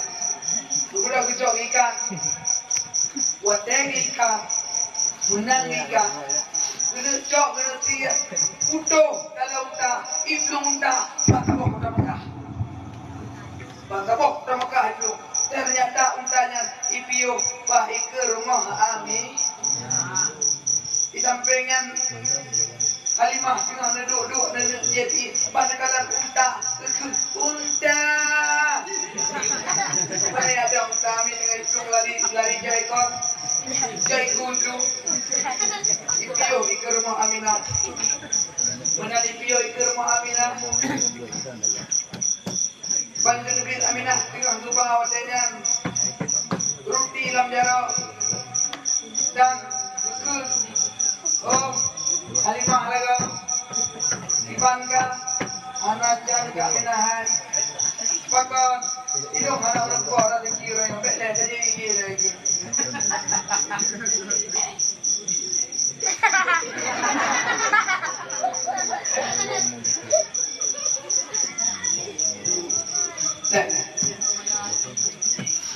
Sudah kecok ikan. Wateng ikan. Menang ikan. Kena cok, kena tiap. Utuh dalam unta. Ibnu unta. Bangkabok kota Mekah. Bangkabok kota Mekah itu. Ternyata untanya ipiu bahi ke rumah Ami. Di sampingan Halimah tengah duduk dan jadi pada kala unta. Saya ada kami dengan itu lari jai kor, jai kudu. Ipio ke rumah Aminah. Mana ipio ke rumah Aminah? Bangga negeri Aminah tengah lupa awasnya. Roti lam jarak dan betul. Oh, Halimah laga. Dibangga anak jangan Aminahan. Pakon itu mana orang tua orang kira yang bela saja ini lagi.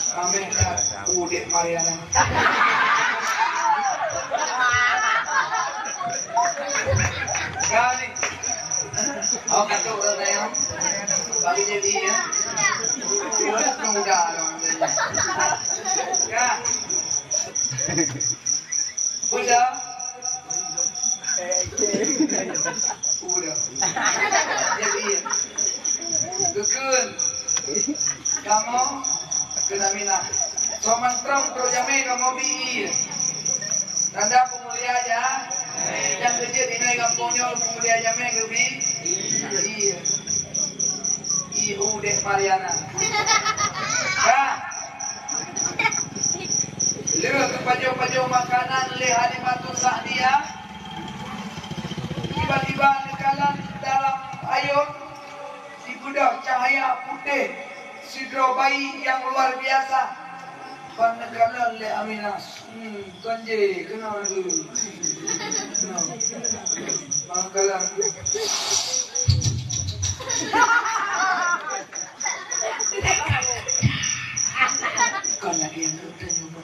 Kami dah Dek Mariana. Kali, awak kata orang saya bagi jadi ya. Mudah dong. Ya. Udah. Jadi kekun. Kamu kena minat. Soman Trump terus jamin kamu bi. Tanda pemulia aja. Yang kerja di negara kampungnya pemulia jamin ke bi. Iya. Dek Mariana. Ya. Lepas ke pajau-pajau makanan le Halimatun Sa'diyah. Tiba-tiba nekalan dalam ayun cahaya putih, sidro bayi yang luar biasa. Panakalan le Aminah, konje kenal dulu. Panakalan. Kan lagi yang nyoba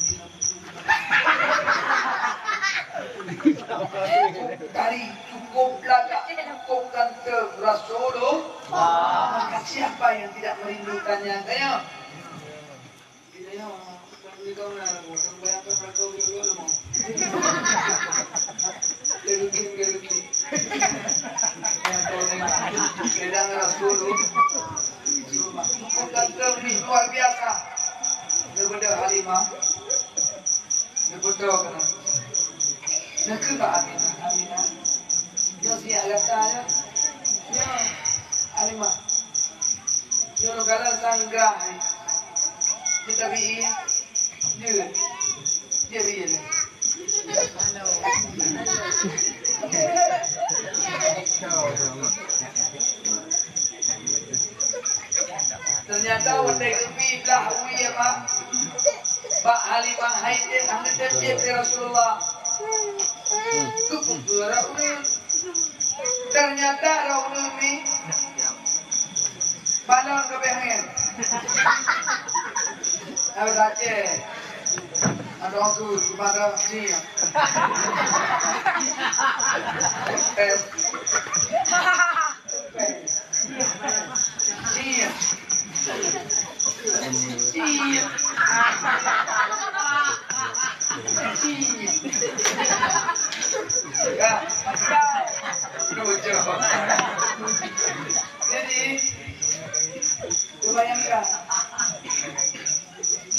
dari cukup laga cukup kante Rasulullah. Maka siapa yang tidak merindukannya? Tanya. Kau nak bayangkan mereka dulu mau. Gelukin. Yang kau tengok sedang Rasulullah. Cukup kante luar biasa. Daripada Halimah. Daripada apa? Nak ke Aminah. Dia siap katanya. Ya, Halimah. Dia nak kalah sanggrah. Kita bikin. Dia bikin. Ternyata wanita itu dah uya Pak Halimah Haidin ahli tafsir Rasulullah. Keputusan ternyata Rasulullah ni balon kepengen. Aku baca ada aku kepada ni. Jadi, bayangkan,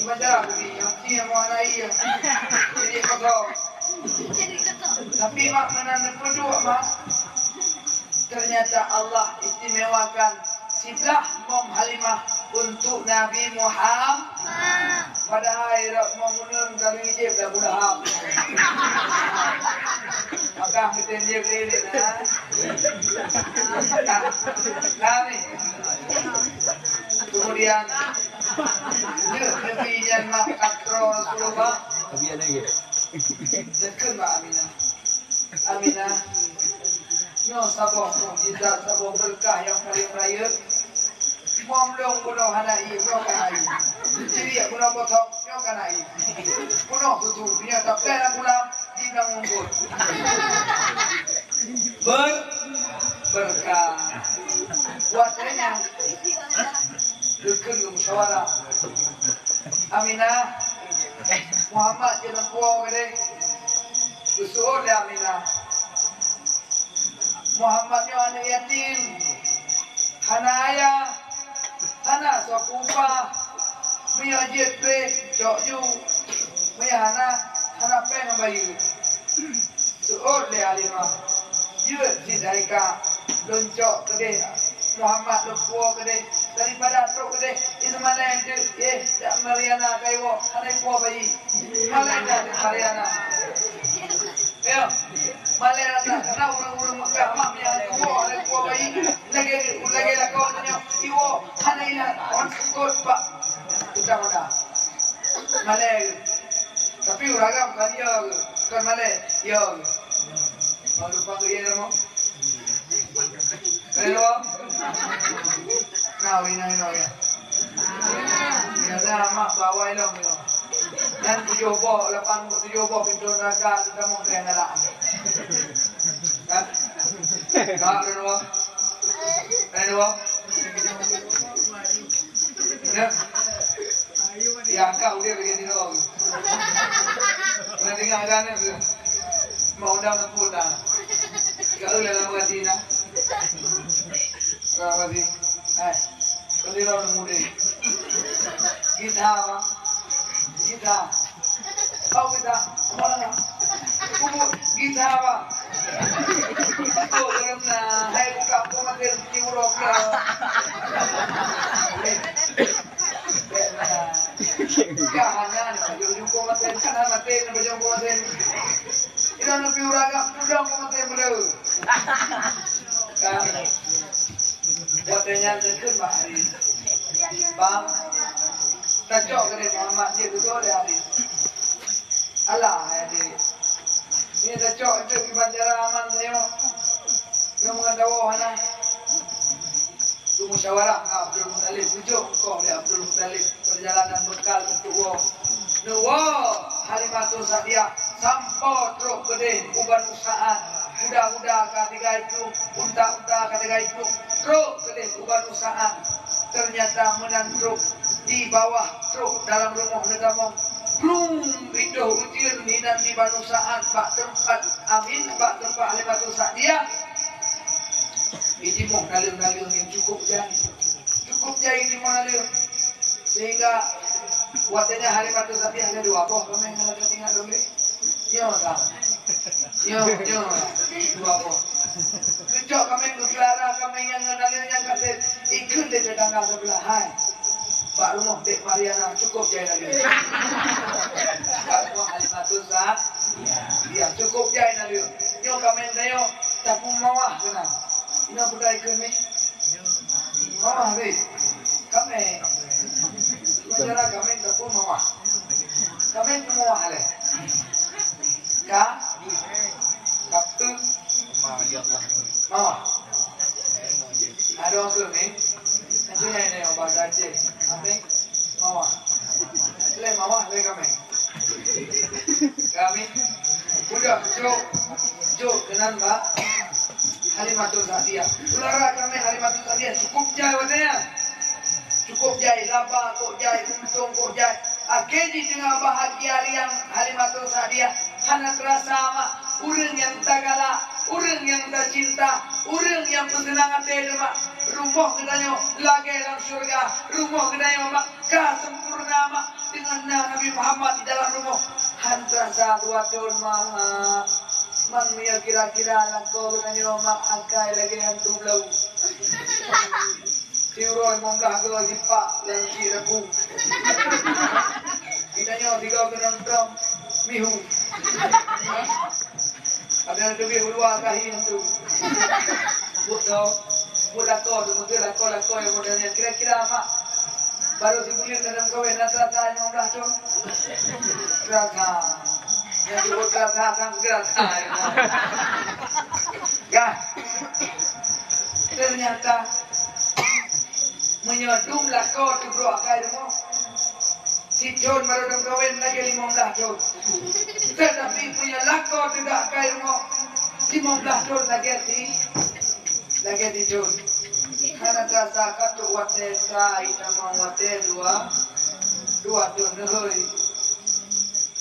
baca begini, yang mana iya, jadi kau. Tapi mak mana berdua mak, ternyata Allah istimewakan siblah Mom Halimah untuk Nabi Muhammad. Padahal memunun kalau ijib dah budak. Maka kita ijib ini nah. Kami. Kemudian Nabi yang makatro Rasulullah. Tapi ada lagi. Dekat Mbak Aminah. Nyo sabah mukjizat sabah berkah yang paling raya. Momlong kuno hanai kuno kanai. Jadi kuno kotok kuno kanai. Kuno tutu punya tapi dalam kuno di dalam mulut. Berkah. Buatnya dekat musyawarah. Aminah Muhammad jangan puas gede. Besar dia Aminah. Muhammadnya anak yatim, hana ayah, hana sokupa, punya jepe, jokju, punya hana pengen bayu. Seorang le Halimah, dia si Daika, loncok kede, Muhammad lupa kede, daripada truk kede, itu malah yang tak Mariana kaiwo, hana puas bayi, malah yang Mariana. Ya, malah rasa karena orang-orang Mekah maknya kuat dan kuat bayi lagi lah kau tanya iwo hana ina on skot pak sudah dah malah tapi uragam kan dia kan malah ya baru panggil dia nama hello now ina ya ya dah mak bawa elong ni dan 7 pintu neraka sudah mau kena lah. Kan? Kak Renwa. Ya kau dia begini loh. Nanti kan mau undang seputar. Kalau dalam Madinah. Kalau masih, kalau orang muda. Kita apa? Kita, kau kita, mana? Kita apa? Kau kerana hai buka pemakai Europe ke? Jangan, jauh pemakai kan mati, jauh pemakai. Ini lebih uragam, jauh pemakai belu. Kami, Buatnya dekat Mbak Haris. Bang, tajok ke Muhammad dia betul dia Haris. Alah ya dia. Ini tajok itu di bandara aman saya. Yang mengadakan mana? Itu musyawarah Abdul Muttalib pujuk kau dia Abdul Muttalib perjalanan bekal untuk wong. Nuwo Halimatul Sa'diyah sampo truk gede uban usahaan. Udah ketiga itu, unta ketiga itu, truk gede uban usahaan. Ternyata menang truk di bawah truk dalam rumah negamong. Belum itu ujian hinan di banusaan Pak tempat Amin Pak tempat Halimatul Sa'diyah. Ini mau dalil-dalil yang cukup jahit di mana sehingga buatnya Halimatul Sa'diyah ada dua boh kami yang ada tinggal dulu. Yo tak, yo dua boh. Kecok kami berkelara kami yang dalil yang kata ikut di tetangga sebelah. Hai, Pak Rumah Dek Mariana cukup jahit lagi. Pak Rumah Halimatul Sa'diyah cukup jahit lagi. Yo kami tayo tapung mawah kenal. Ina budaya kami, mawah ni, kami, negara kami tapung mawah, kami mawah le, ya, kapten, mawah, ada orang ni, nanti ni orang bahasa Aceh, kami mawah, le mawah le kami, udah jo kenal Mbak Halimatul Sa'diyah. Ulara kami Halimatul Sa'diyah cukup jai watanya. Cukup jai laba kok jai untung kok jai. Akhirnya dengan bahagia yang Halimatul Sa'diyah hanya terasa mak urang yang tagala, urang yang tak cinta, urang yang bersenang hati mak. Rumah kedanya lagi dalam surga, rumah kedanya mak sempurna mak dengan Nabi Muhammad di dalam rumah. Han terasa dua tahun mak. Man mia kira-kira langkau katanya mak angkai lagi hantu belau. Tiuroi monglah ke jipak lagi rabu. Kitanya tiga kenang drum mihu. Ada lebih ulua kahi hantu. Budak kau yang modelnya kira-kira mak baru dibulir dalam kawin rata-rata monglah tu. Rata. Yang disebut gerakan. Ya, ternyata menyedumlah kau tu bro akai demo. Si John baru dah kahwin lagi 15 tahun. Tetapi punya lakau tidak akai demo. 15 tahun lagi di John. Karena terasa katu waten kai nama waten dua tahun dah.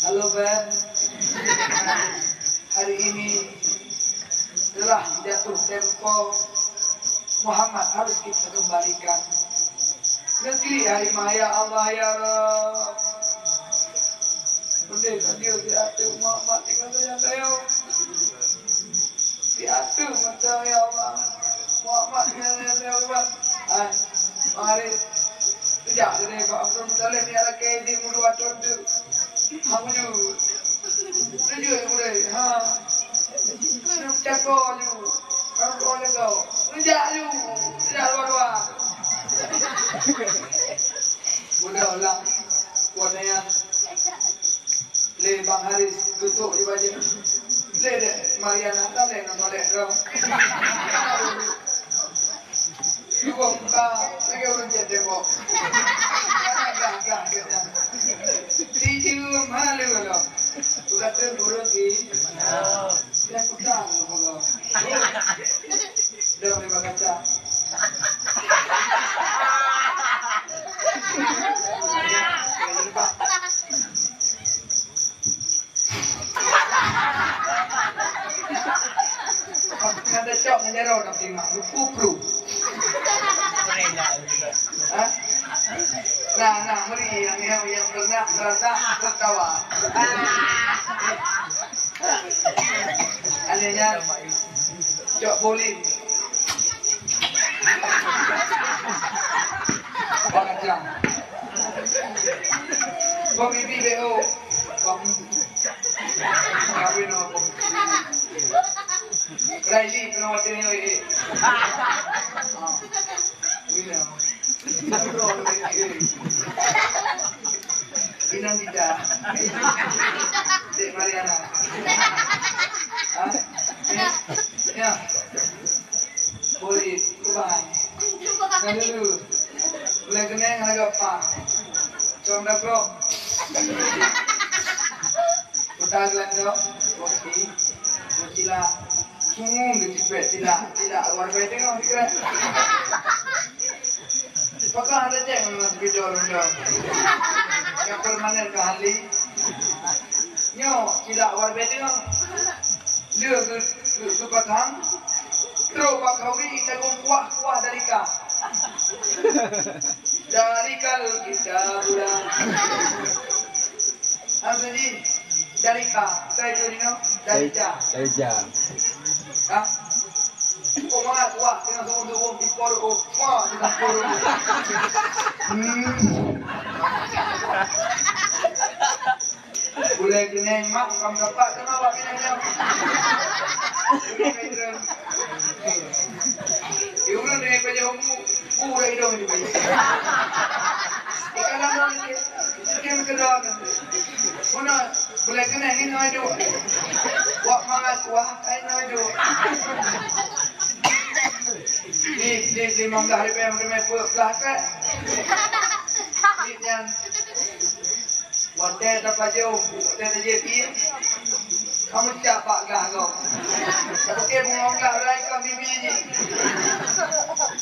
Halo Ben. Hari ini telah jatuh tempo Muhammad harus kita kembalikan negeri harimah ya Allah ya Rabb. Benda dia diatur Muhammad tinggal saya diatur mata ya Allah Muhammad ya Allah. Hai mari sejak ini Pak Abdul Muttalib ni ada kedi mulu atur tu hamuju tujuh boleh ha cakap ju kalau boleh kau kerja ju tidak luar mudah lah buatnya le Bang Haris duduk di baju le Mariana tak le nak boleh kau cukup buka lagi orang jadi kau agak si mana le kalau bukan turun di dia putar kalau dah memang kaca ada cok menjerau tapi mak kupru nah meri yang pernah merasa tertawa alenya cok bowling Bangajang Bang Bibi BO Bang Kawin Laili kena wadah ni oi. Bila. Inang tidak. Dek Mariana. Ya. Boleh, kubang. Dulu. Boleh kena yang agak apa? Cuma bro. Utang lagi kopi, sila, sungguh gitu sila luar biasa kan kira. Pakai ada cek memang video orang yang permanen kali. Nyo sila luar biasa kan. Dia tu patang, terus pakawi jagung kuah dari kah. Dari kalau kita pulang. Apa ni? Dari kah? Saya tu ni no? Dari jah. Dari jah. Hah? Kau mana kuah? Tengah suruh tipor ko. Wah, tipor. Boleh kena mak kamu dapat kenapa kena jam? Iuran ni peja umum, pura hidung ni peja. Ikan dalam ni, ikan kedua kan. Mana boleh kena ni nak hidup. Wak mangat wah, kain nak hidup. Ni 15 hari yang pelah kan. Ni yang wadah dapat jauh, wadah terjadi. Kamu siapa gah kau? Okey, bunga gah rai kau bibi ni.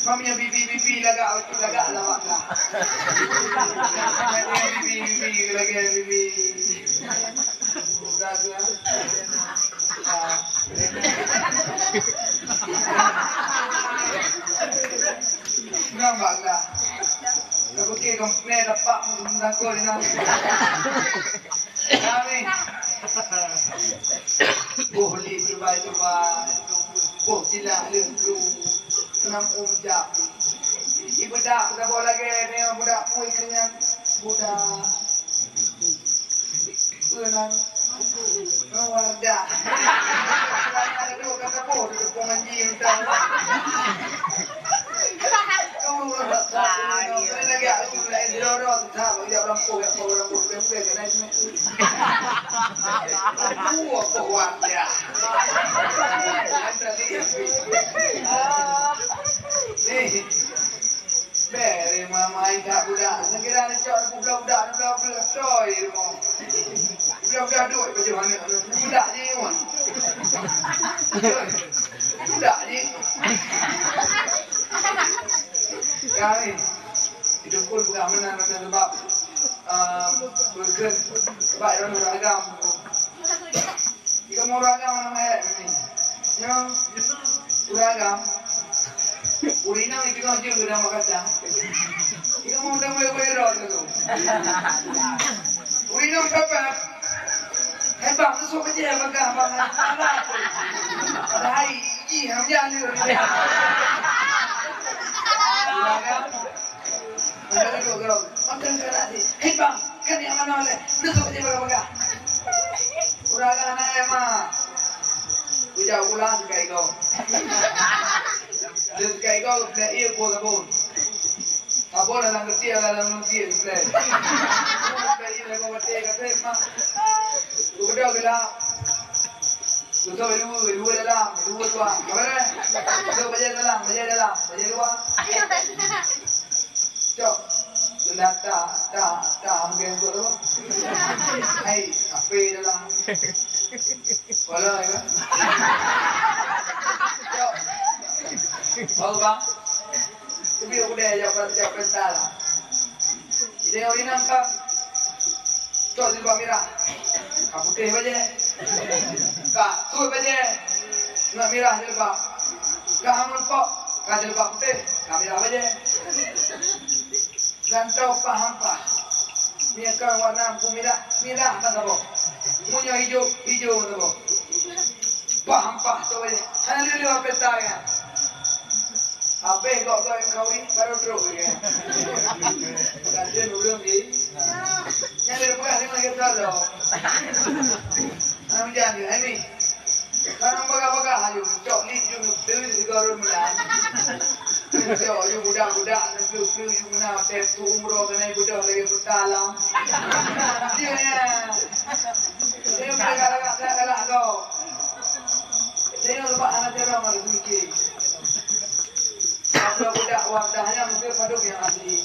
Maminya bibi lagak lawak gah. Bibi lagi bibi. Dah tu. Nampak gah. Okey, kamu ni dapat mengangkut ni nak. Kami. Boleh terbaik. Boleh sila lengkru. Senam umjak. Ibu dak, kita bawa lagi ni budak pui kenyang. Budak. Senang. Wardah. Ada dua kata pun. Dukung anji entah. Kamu tak tahu. Saya lagi aku lain dorong. Tak, dia orang pui kena ini. Apa wardah? Ada ni. Beri mama ingat budak. Sekiranya nak cakap budak-budak toy mo. Budak-budak duit macam mana? Budak je kan. Budak je. Kami hidup pun bukan menang sebab berken sebab orang beragam. Jika mau beragam mana ni? Yang beragam. Urina itu kan juga dah makasih. Jika mau dah boleh rot tu. Urina apa? Hebat tu sok je bagah bagah. Ada hari ini hamjan ni. Uragam. Ada tu kalau macam cara ni. Hebat kan yang mana oleh. Tu sok je bagah. Uragam nak emang. Ujar ulang sekali kau. Jadi kau dah ia buat apa? Apa dalam kerja dalam kerja tu? Kau ia kau buat kata mak. Kau dah bilang. Kau tahu dua dalam dua tua. Apa? Kau baca dalam luar. Cok. Sudah tak mungkin kau tu. Hai, apa dalam? Kalau ya. Cok. Oh bang, tapi aku dah jawab salah. Ini orang nampak, cok di bawah merah, kamu teh baje, kak tu baje, nak merah di bawah, kak kamu nampak, kak di bawah putih, kak merah baje, dan tahu paham pak, ni akan warna merah apa tu? Munya hijau tu, paham pak tu baje, hanya dulu apa saya? Apa yang kau ini baru terus ya. Kajian belum ni. Yang dia bukan lagi lagi tahu. Anu jangan ni. Karang baga-baga hayu, cok lip yung tuh siguro mulan. Cok yung budak-budak, tuh yung mana tes umroh kena budak lagi bertalam. Dia mereka kau. Saya lupa anak dia orang harus mikir. Kalau budak wadahnya mungkin paduk yang asli.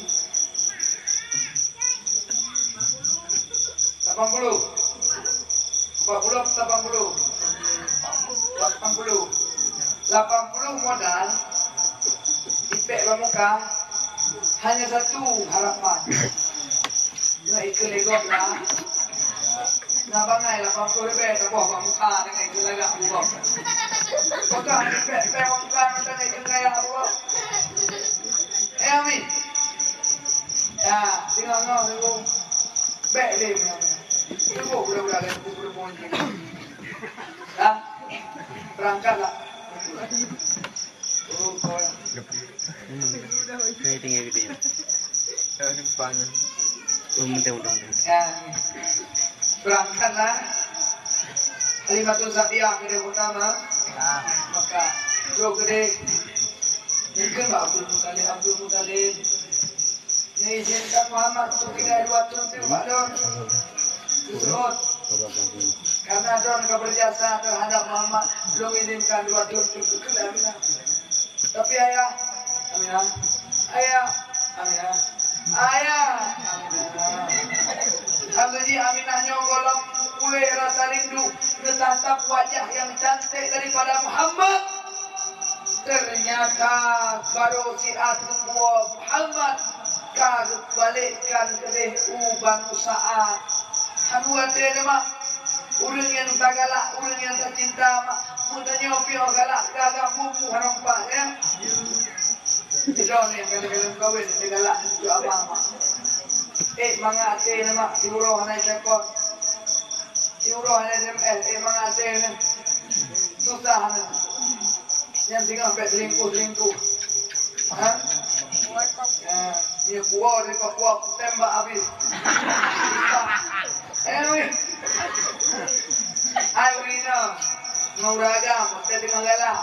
80 modal dipek muka hanya satu harapan nah ikut legok lah nah bangai 80 lebih tabuh muka dengan ikut lagak Allah maka dipek muka dengan ikut gaya Allah amin ya tinggal tunggu bek deh tunggu budak-budak dan kubur-kubur dah berangkatlah Saya tinggal gitu ya. Ini banyak. Mudah-mudahan. Berangkatlah. Kalimatul Satiyah kira pertama. Maka bro gede. Mungkin Abdul Muttalib. Ini izinkan Muhammad untuk kita dua tuntuh Pak Don. Terus karena Don berjasa terhadap Muhammad belum izinkan dua tuntuh itu Aminah. Tapi ayah, Aminah, ayah, Aminah, ayah, Aminah. Aminah nyogolong kue rasa rindu menatap wajah yang cantik daripada Muhammad. Ternyata baru si Atua Muhammad kagak balikkan ke uban usaha. Hanuan dia nama urang yang tak galak, urang yang tak cinta mak. Mudanya opio galak kagak bumbu harampak ya. Tidak yang kali-kali kawin dia galak itu abang mak. Mangate nama diuroh na cekot. Diuroh na SMS mangate na susah na. Yang tinggal sampai selingkuh. Hah? Dia kuat, dia kuat, tembak habis. Ayo Rina, mau ragam, kita tengah galak.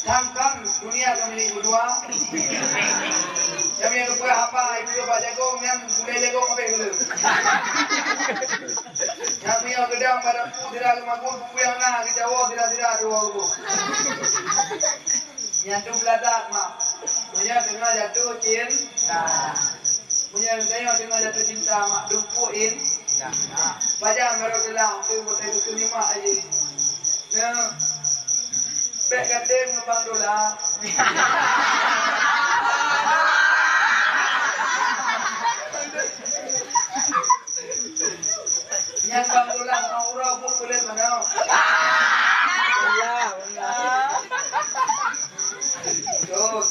Tangkang dunia kami berdua. Kami yang kepada apa? Ibu bapak jagong, yang mulai jagong apa dulu? Kami yang gedang pada pu tidak magun pu yang na kita wo tidak dua bu. Yang tu beladak mak. Punya tengah jatuh cinta. Punya tengah jatuh cinta mak dumpuin. Baca baru telah tu buat itu lima aja. Nah, bek kadang ngembang dolar. Yang bang dolar aura pun boleh mana? Allah. Terus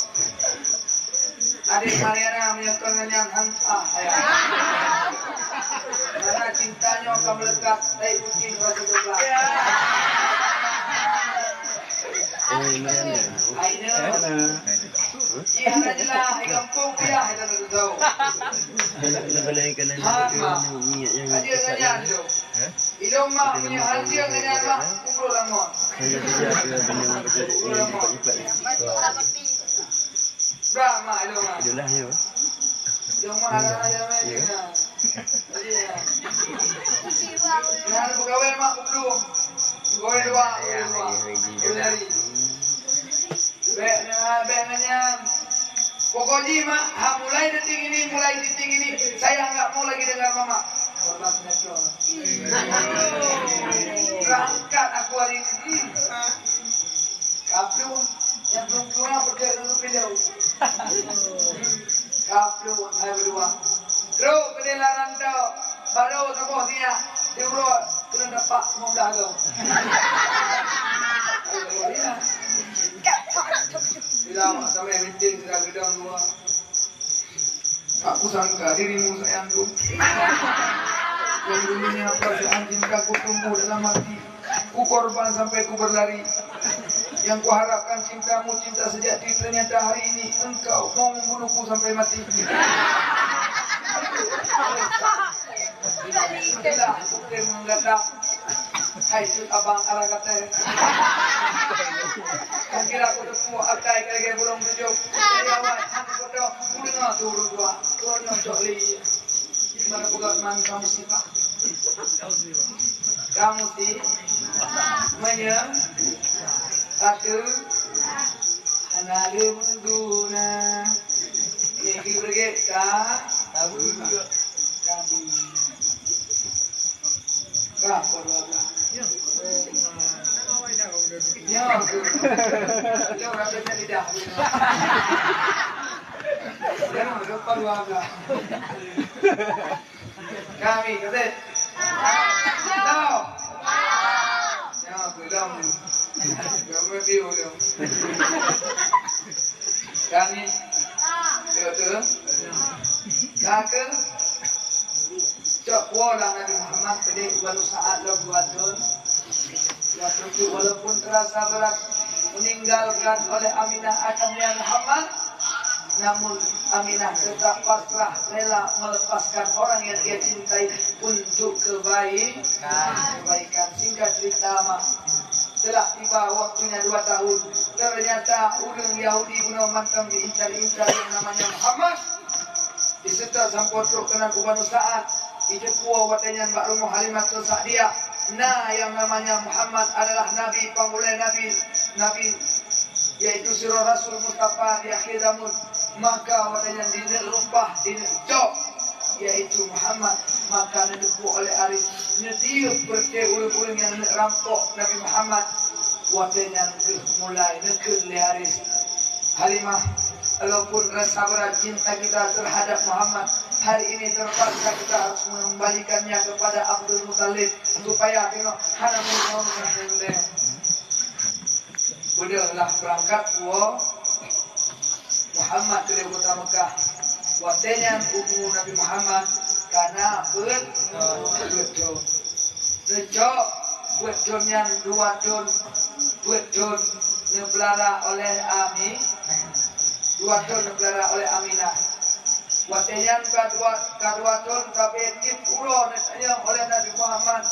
adik Mariana menyokongnya yang hantar. Karena cintanya akan melekat dari kucing rasa coklat. Iya jelas, kampung dia kita tak tahu. Hadir kenyan tu. Idom mak punya hadir kenyan mak kumpul lama. Berapa mak idom mak? Itulah ya. Idom mak ada macam. Nah, pegawai mak belum. Pegawai dua. Benarnya pokoknya mak, mulai detik ini, saya enggak mau lagi dengar mama. Berangkat aku hari ini. Kaplu yang belum keluar pergi dulu video. Kaplu hai berdua. Bro, kedela rantau baru tabuh dia. Dia bro kena dapat mudah tu. Bila sampai meeting sudah gedang dua. Aku sangka dirimu sayangku. Yang dulunya perasaan cintaku tumbuh dalam hati. Ku korban sampai ku berlari. Yang ku harapkan cintamu cinta sejati, ternyata hari ini engkau mau membunuhku sampai mati. Bila bukti mendadak Hai sud abang arah kata. Kan kira aku tu puak akai kira-kira burung tujuh. Jadi awak hang bodoh dengar turun dua. Turun nyocok li. Gimana pegang man kamu sih Pak? Kamu sih menyem satu anale munduna. Ini bergeta tabu kami. Berapa berapa? Ya, dia orang biasa tidak. Jangan berapa berapa. Kami kata. Tahu? Ya, belum. Belum view dong. Kami. Betul. Kakak. Cok walang Nabi Muhammad pada baru saat lo buat don. Ya tentu walaupun terasa berat meninggalkan oleh Aminah ayahnya Muhammad, namun Aminah tetap pasrah rela melepaskan orang yang dia cintai untuk kebaikan. Singkat cerita mah, telah tiba waktunya 2 tahun. Ternyata orang Yahudi guna mantang diincar-incar yang namanya Muhammad. Diserta sampotro kena kubanu saat. Dijepua watanya Mbak Rumah Halimatul Sa'diyah. Nah, yang namanya Muhammad adalah Nabi, pemulai Nabi, yaitu surah Rasul Mustafa di akhir zaman. Maka watanya dinerumpah, dinecok, yaitu Muhammad. Maka dinepu oleh Aris. Netiup berke ulang-ulang yang rampok Nabi Muhammad. Watanya mulai nekun oleh Aris. Halimah, walaupun rasa berat cinta kita terhadap Muhammad, hari ini terpaksa kita harus mengembalikannya kepada Abdul Muttalib supaya tengok hana mau mengendeng. Budahlah berangkat Muhammad ke kota Mekah. Watenya umur Nabi Muhammad karena betul. Necok betulnya 2 tahun betul nebelara oleh Ami. 2 tahun nebelara oleh Aminah. Watenya kedua tahun tapi dipuro netanya oleh Nabi Muhammad.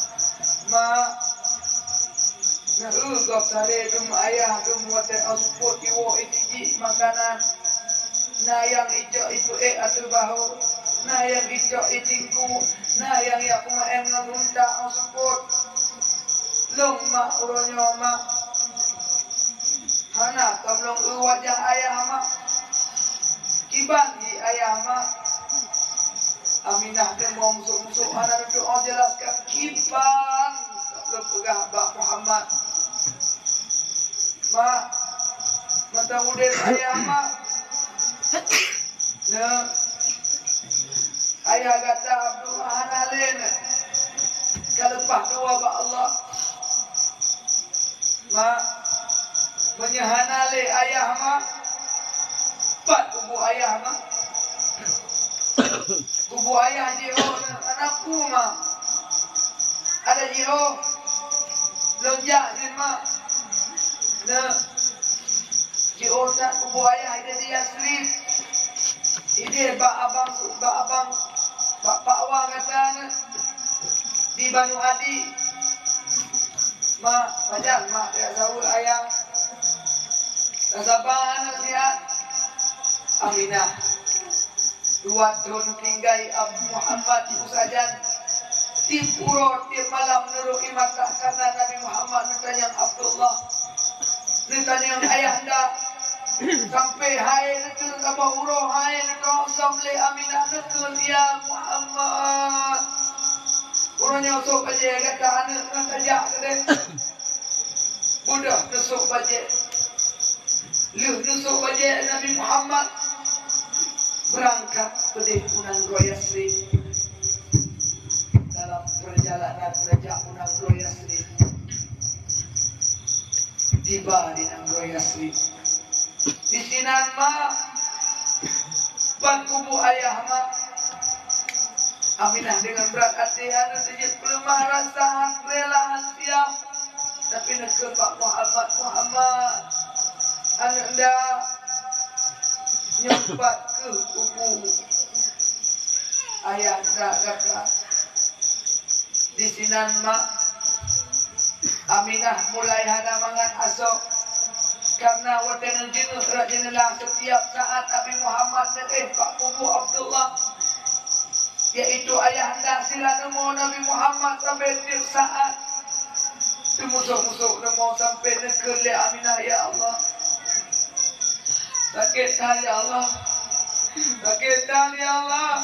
Gak sare dum ayah dum wate asuput iwo itiji makanan. Nah yang ijo itu atul bahu. Nah yang ijo itingku. Nah yang ya kumaen ngunta asuput. Long mak uronyo mak. Hana kamlong wajah ayah mak. Kibangi ayah mak. Aminah dia mau musuh-musuh anak itu jelaskan kibang lepegah Mbak Muhammad. Mak, mata muda ayah mak. Nah, ayah kata Abdul Hanalin. Kalepah doa ba Allah. Mak, menyahanale ayah mak. Pat kubu ayah mak. Kubu ayah jiho anakku mak. Ada jiho lonjak din mak. Nah, jiho tak kubu ayah ada dia sleep. Ini bak abang bak Pak Wang katanya di Banu Adi. Mak macam mak dia tahu ayah. Sabar nasihat. Aminah 2 tahun tinggai Abu Muhammad itu saja di pura di malam nerui mata karena Nabi Muhammad ditanya Abdullah ditanya ayah anda sampai hai nekul sama uroh hai nekul samle Aminah nekul ya Muhammad urangnya usuk aja kata anak nak kerja kedai budak nusuk aja nusuk aja Nabi Muhammad berangkat ke Punang Goyasri. Dalam perjalanan menuju Punang Goyasri, tiba di Nanggoyasri. Di sinan mah ban kubu ayah mah Aminah dengan berat hati anu sejak pelemah rasa rela siap tapi nekul Pak Muhammad anda nyempat ke kubu ayah dah kata di sinan mak Aminah mulai hana mangan asok karena watenan jenuh rajenelah setiap saat Nabi Muhammad Pak Bubu Abdullah, yaitu ayahanda sila nemo Nabi Muhammad sampai tiap saat tu musuh-musuh nemo sampai nekele Aminah. Ya Allah, sakitkan ya Allah, sakitkan ya Allah.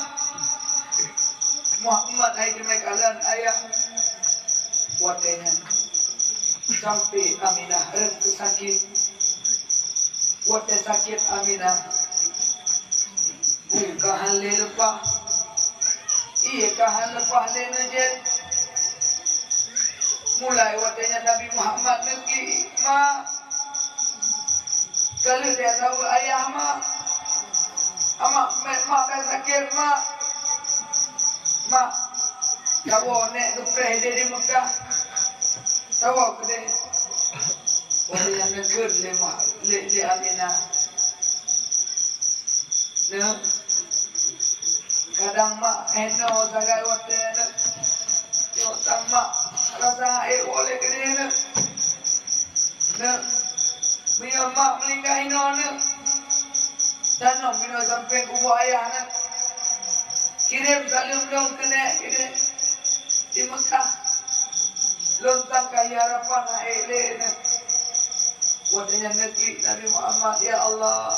Muhammad hai kalian ayah watenan sampai Aminah sakit. Wate sakit Aminah kahan le lepah iya kahan lepah le najet mulai watenya Nabi Muhammad negeri ma kalau dia tahu ayah ma sakit ma tahu nek gepreh dia di Mekah tahu ke dia orang yang negur le Aminah. Nah, kadang mak eno sagai wate na, yo mak rasa oleh kene na. Nah, biar mak melingkah ino na, dan bino sampai kubu ayah na. Kirim salim dong kene di Mekah. Lontang kaya harapan ele na. Wadanya negeri Nabi Muhammad, ya Allah,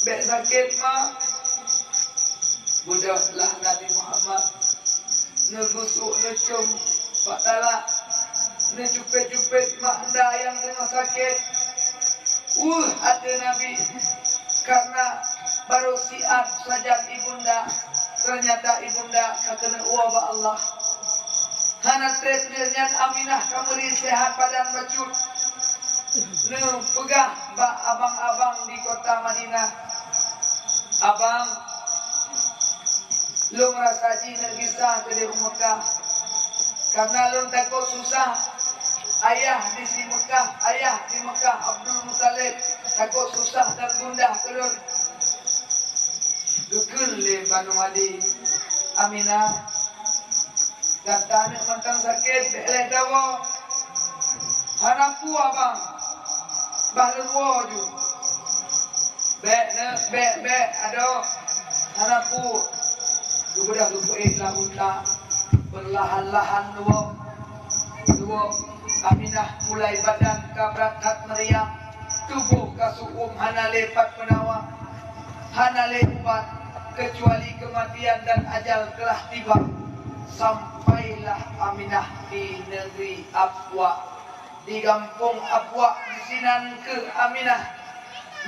bek sakit mak, budaklah Nabi Muhammad, negusuk necum, pak talak, necupet-cupet mak anda yang tengah sakit. Ada Nabi, karena baru siap saja ibunda, ternyata ibunda kata wabah Allah. Hana ternyata Aminah kamu sehat badan bacut. Pegah abang-abang di kota Madinah. Abang, lu merasa jina kisah ke di Mekah karena lu takut susah. Ayah di Mekah Abdul Muttalib takut susah dan gundah ke lu. Geger le Banu Adi Aminah kata anak mentang sakit belai dawa hanapu abang baru waju be ada hanapu sudah lah unta perlahan-lahan dua Aminah mulai badan kabrakat meriang tubuh kasuum hana lepat menawa hana lepat kecuali kematian dan ajal telah tiba. Sampailah Aminah di negeri Abwa, di kampung Abwa, di sinan ke Aminah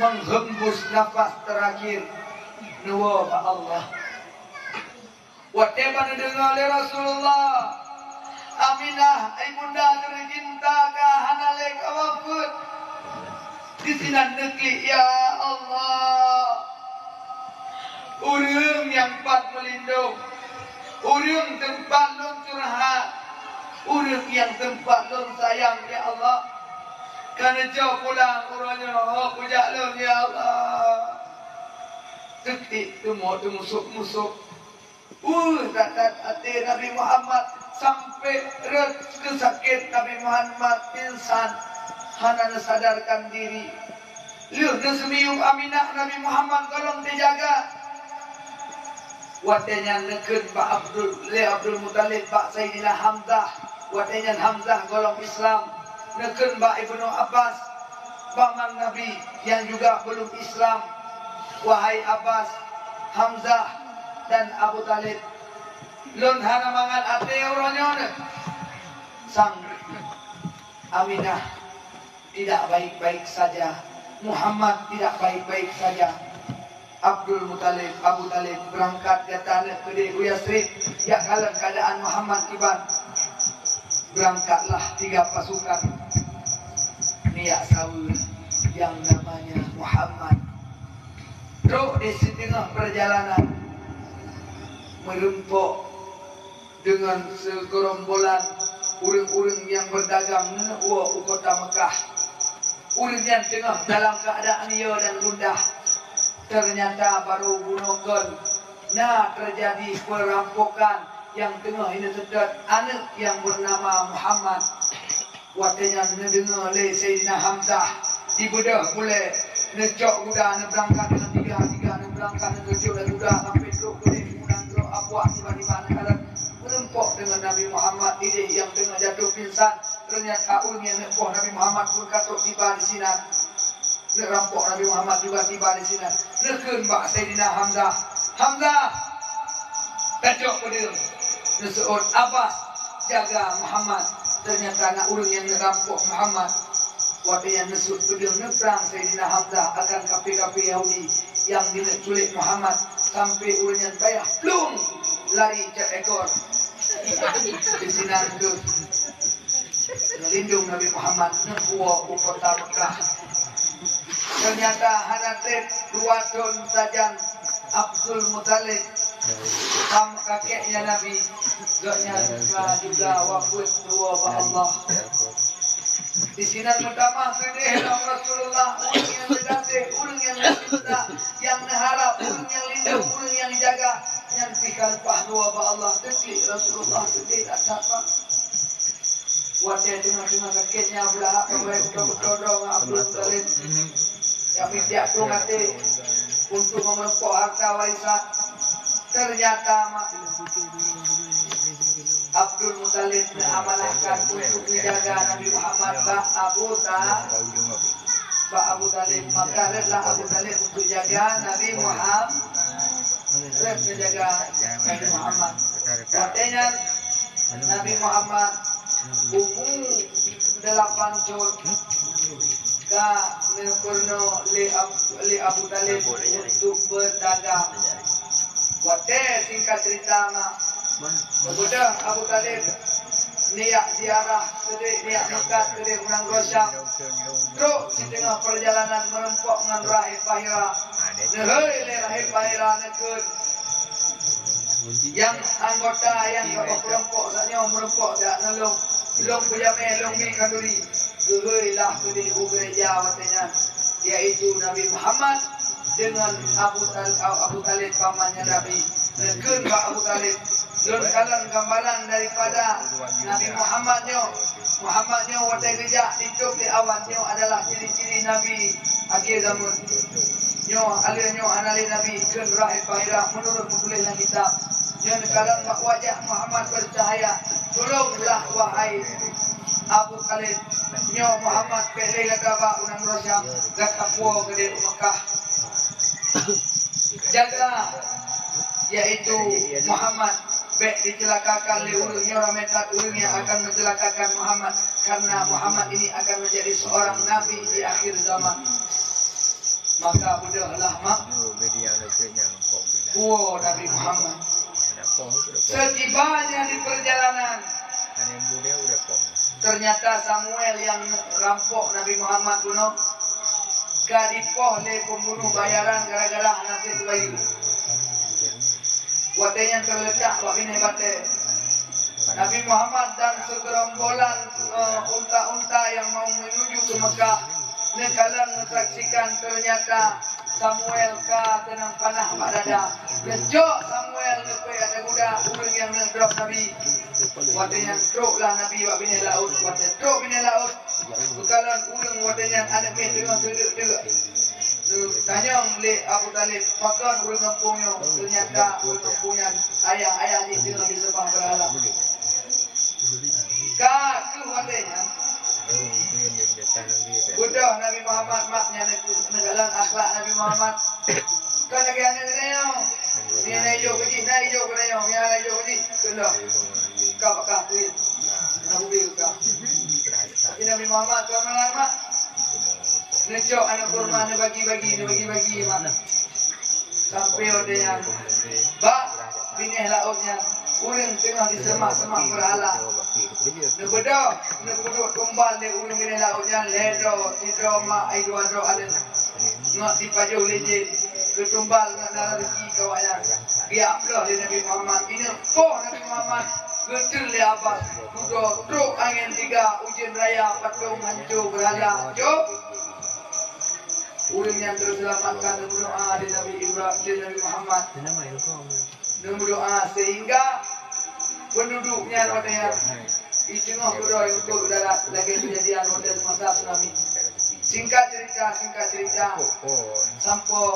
menghembus nafas terakhir. Nuwa Allah. Whatever dengar oleh Rasulullah, Aminah ibunda tercinta kahanale kawafut di sinan negeri. Ya Allah, urang yang pat melindung, urang tempat lun curhat, urang yang tempat lun sayang. Ya Allah, karena jauh pulang urangnya pujak lun. Ya Allah, detik temu musuh-musuh. Dat hati Nabi Muhammad sampai kesakit Nabi Muhammad pingsan, hana sadarkan diri. Lihat nesemiung Aminah Nabi Muhammad tolong dijaga. Watenya nekun Pak Abdul Muttalib, Pak Sayyidina Hamzah, watenya Hamzah golong Islam, nekun Pak Ibnu Abbas, paman Nabi yang juga belum Islam. Wahai Abbas, Hamzah dan Abu Talib, lun hana mangan ate orangnya. Sang Aminah tidak baik-baik saja, Muhammad tidak baik-baik saja. Abu Talib berangkat ke tanah ke Yasrib. Ya dalam keadaan Muhammad tiba, berangkatlah 3 pasukan niat sawul yang namanya Muhammad. Terus di setengah perjalanan merumpuk dengan segerombolan urang-urang yang berdagang menuju kota Mekah. Urang yang tengah dalam keadaan liar dan gundah. Ternyata baru bunuhkan. Nah, terjadi perampokan yang tengah ini sedot anak yang bernama Muhammad. Watanya mendengar oleh Sayyidina Hamzah dibedah boleh necok kuda berangkat dengan tiga berangkat dengan kuda sampai duduk boleh kemudian duduk abuak tiba-tiba negara merempok dengan Nabi Muhammad ini yang tengah jatuh pingsan. Ternyata ulun yang nempoh Nabi Muhammad pun katuk tiba di sini. Nerampok Nabi Muhammad juga tiba di sini. Nekun bak Sayyidina Hamzah. Hamzah kacok pedil. Nesuut Abbas jaga Muhammad. Ternyata anak ulun yang nerampok Muhammad. Waktu yang nesut pedil neperang Sayyidina Hamzah akan kapi-kapi Yahudi yang diculik Muhammad sampai ulun yang payah plung lari cak ekor. Di sini itu lindung Nabi Muhammad nempuo ke kota Mekah. Ternyata hanatrip 2 tahun saja Abdul Muthalib sama kakeknya Nabi gaknya juga wafat dua Allah. Di sini pertama sedih Rasulullah orang yang berdasih, orang yang cinta, yang mengharap, orang yang lindung, orang yang jaga, yang fikir dua Allah. Sedih Rasulullah sedih tak apa. Wajah tengah-tengah kakeknya belah betul-betul Abdul Muthalib. Yang minta tu nanti untuk merempok harta warisan. Ternyata Abdul Muthalib mengamanahkan untuk menjaga Nabi Muhammad Pak Abu Talib. Maka redlah Abu Talib untuk jaga Nabi Muhammad. Red menjaga Nabi Muhammad. Katanya Nabi Muhammad umur 8 tahun ka mekurno li Abu Talib untuk berdagang. Wate singkat cerita kemudian Abu Talib niat ziarah niat mekat ke Gunung Rosyam. Terus di tengah perjalanan merempok dengan Rahib Bahira. Nehoi le Rahib Bahira nekut yang anggota yang merempok saknya merempok dak nalung long pujame long mi kanduri. Gehoi lah ke di gereja watenya yaitu Nabi Muhammad dengan Abu Talib pamannya Nabi. Nekun Abu Talib lontaran gambaran daripada Nabi Muhammadnya watai gejak hidup di awannya adalah ciri-ciri Nabi akhir zaman. Nyo alirnya analis Nabi kun Rahib Bahira menurut penulisan kitab. Nyo nekalan wajah Muhammad bercahaya. Tolonglah wahai Abu Talib. Nyo Muhammad pelai lakaba unang Rosyam gakapuo gede Mekah. Jaga yaitu Muhammad baik dicelakakan oleh ulungnya orang metat ulungnya akan mencelakakan Muhammad karena Muhammad ini akan menjadi seorang nabi di akhir zaman. Maka budahlah Nabi Muhammad. Setibanya di perjalanan ternyata Samuel yang rampok Nabi Muhammad kuno kadipoh le pembunuh bayaran gara-gara nasib bayi. Watanya terletak wak ini bate. Nabi Muhammad dan segerombolan unta-unta yang mau menuju ke Mekah. Nekalan menyaksikan ternyata Samuel tenang panah mak dada. Ngejok Samuel lepai ada kuda urang yang ngedrop Nabi. Watanya truklah Nabi wak bini laut. Watanya truk bini laut. Bukalan urang watanya anak bini tengah duduk-duduk. Tanya oleh Abu Talib, pakar urang kampungnya. Ternyata urang kampungnya ayah-ayah ni tengah disembah berhala. Kaku watanya. Budak Nabi Muhammad maknya negalan akhlak Nabi Muhammad. Kan lagi anak dia. Dia naik jo kerja, naik jo kerja, dia naik jo kerja. Kena. Kau pakar tu. Nabi biuka. Nabi Muhammad tu malam mak. Necok anak kurma ni bagi-bagi mak. Sampai odenya. Bak bini lautnya. Urang tengah disemak-semak berhala. Nebedok tumbal dia urang bini lautnya ledo, tidro mak ai dua do ada. Ngak dipajuh lejit. Ketumbal ngak darah rezeki kawanya. Dia aplah dia Nabi Muhammad. Ini poh Nabi Muhammad. Getul le Abbas. Kudo truk angin 3 ujian raya patung hancur berhala. Jom. Urang yang terselamatkan dan berdoa di Nabi Ibrahim, Nabi Muhammad. Dan berdoa sehingga penduduknya katanya di tengah kedua untuk lagi kejadian model masa tsunami. Singkat cerita, sampai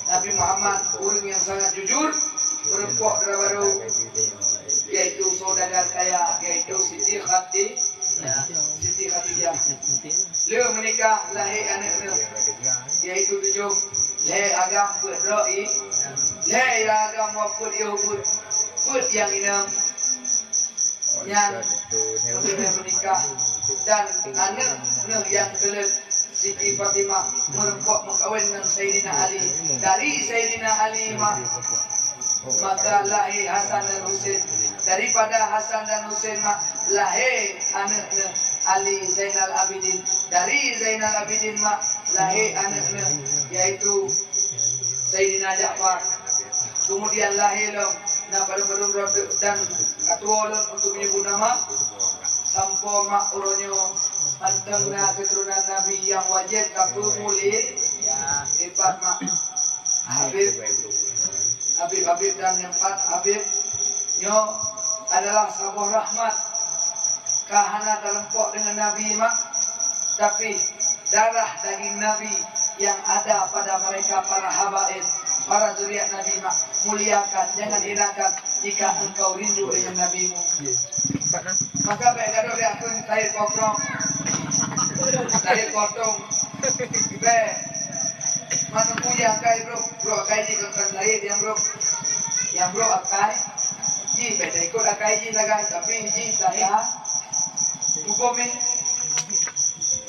Nabi Muhammad orang yang sangat jujur, perempuan baru, yaitu saudara kaya, yaitu Siti Khadijah. Beliau menikah lahir anak-anak, yaitu 7, lahir agam berdoi, lahir agam waput ihubut, put yang 6, yang kemudian menikah, dan anak yang kelet Siti Fatimah merempok mengkawin dengan Sayyidina Ali. Dari Sayyidina Ali maka lahir Hasan dan Husain. Daripada Hasan dan Husain lahir anaknya Ali Zainal Abidin. Dari Zainal Abidin lahir anaknya yaitu Sayyidina Ja'far. Kemudian lahir pada dan ketua untuk menyebut nama sampo mak uronyo antengna keturunan Nabi yang wajib tapi mulia hebat mak Habib dan yang Habib nyo adalah sebuah rahmat kahana dalam pok dengan Nabi mak, tapi darah daging Nabi yang ada pada mereka para habaib, para zuriat Nabi mak, muliakan, jangan hinakan jika engkau rindu dengan Nabimu. Maka baik gaduh dia aku lahir potong, baik mana punya akai bro akai ni kan lahir yang bro akai, ji beda ikut akai ji lagai, tapi ji saya hukum ni,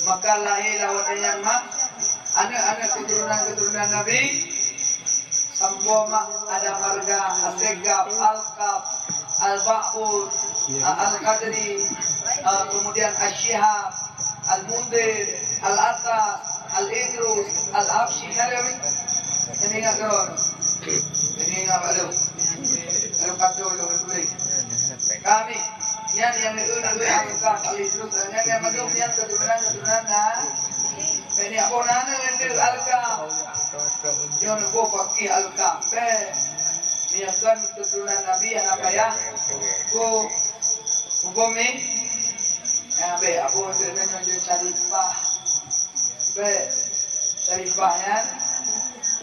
maka lahir lawat yang mak, anak-anak keturunan Nabi. Sampo mak ada marga Asegaf, Al-Qaf, Al-Ba'ud, Al-Qadri, kemudian Al-Shihab, Al-Mundir, Al-Atas, Al-Idrus, Al-Habshi. Ini ingat kawan? Ini ingat balu. Kalau kata dulu betul. Kami yang Al-Qaf, Al-Idrus, yang madum yang keturunan ini apa nana yang Al-Qaf. Yang nak pakai Al-Qaf. Ni akan keturunan Nabi yang apa ya? Ko hukum ni. Be apa sebenarnya Syarifah. Be Syarifah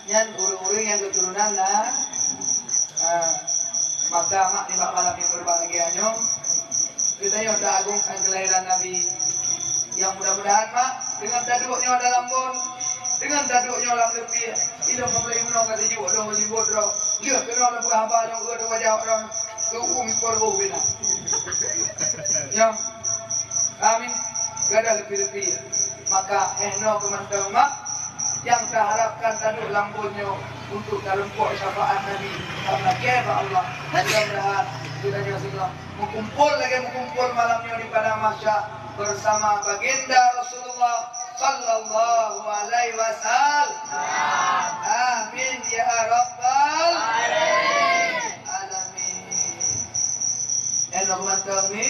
yang orang-orang yang keturunan maka mak di malam yang berbahagianya kita yang dah agungkan kelahiran Nabi. Yang mudah-mudahan mak dengan taduknya dalam bon, dengan taduknya dalam lebih, hidup membeli menong kata jiwa dong menyebut dong, dia kena lebih hamba yang ada wajah orang keum korbo bina. Yang kami gada lebih, maka no kemantau mak yang terharapkan taduk lambunnya untuk dalam pok syafaat Nabi karena keba Allah. Mudah-mudahan kita juga mengumpul malamnya di padang mahsyar bersama baginda Rasulullah sallallahu alaihi wasallam. Amin ya rabbal alamin. Enoman kami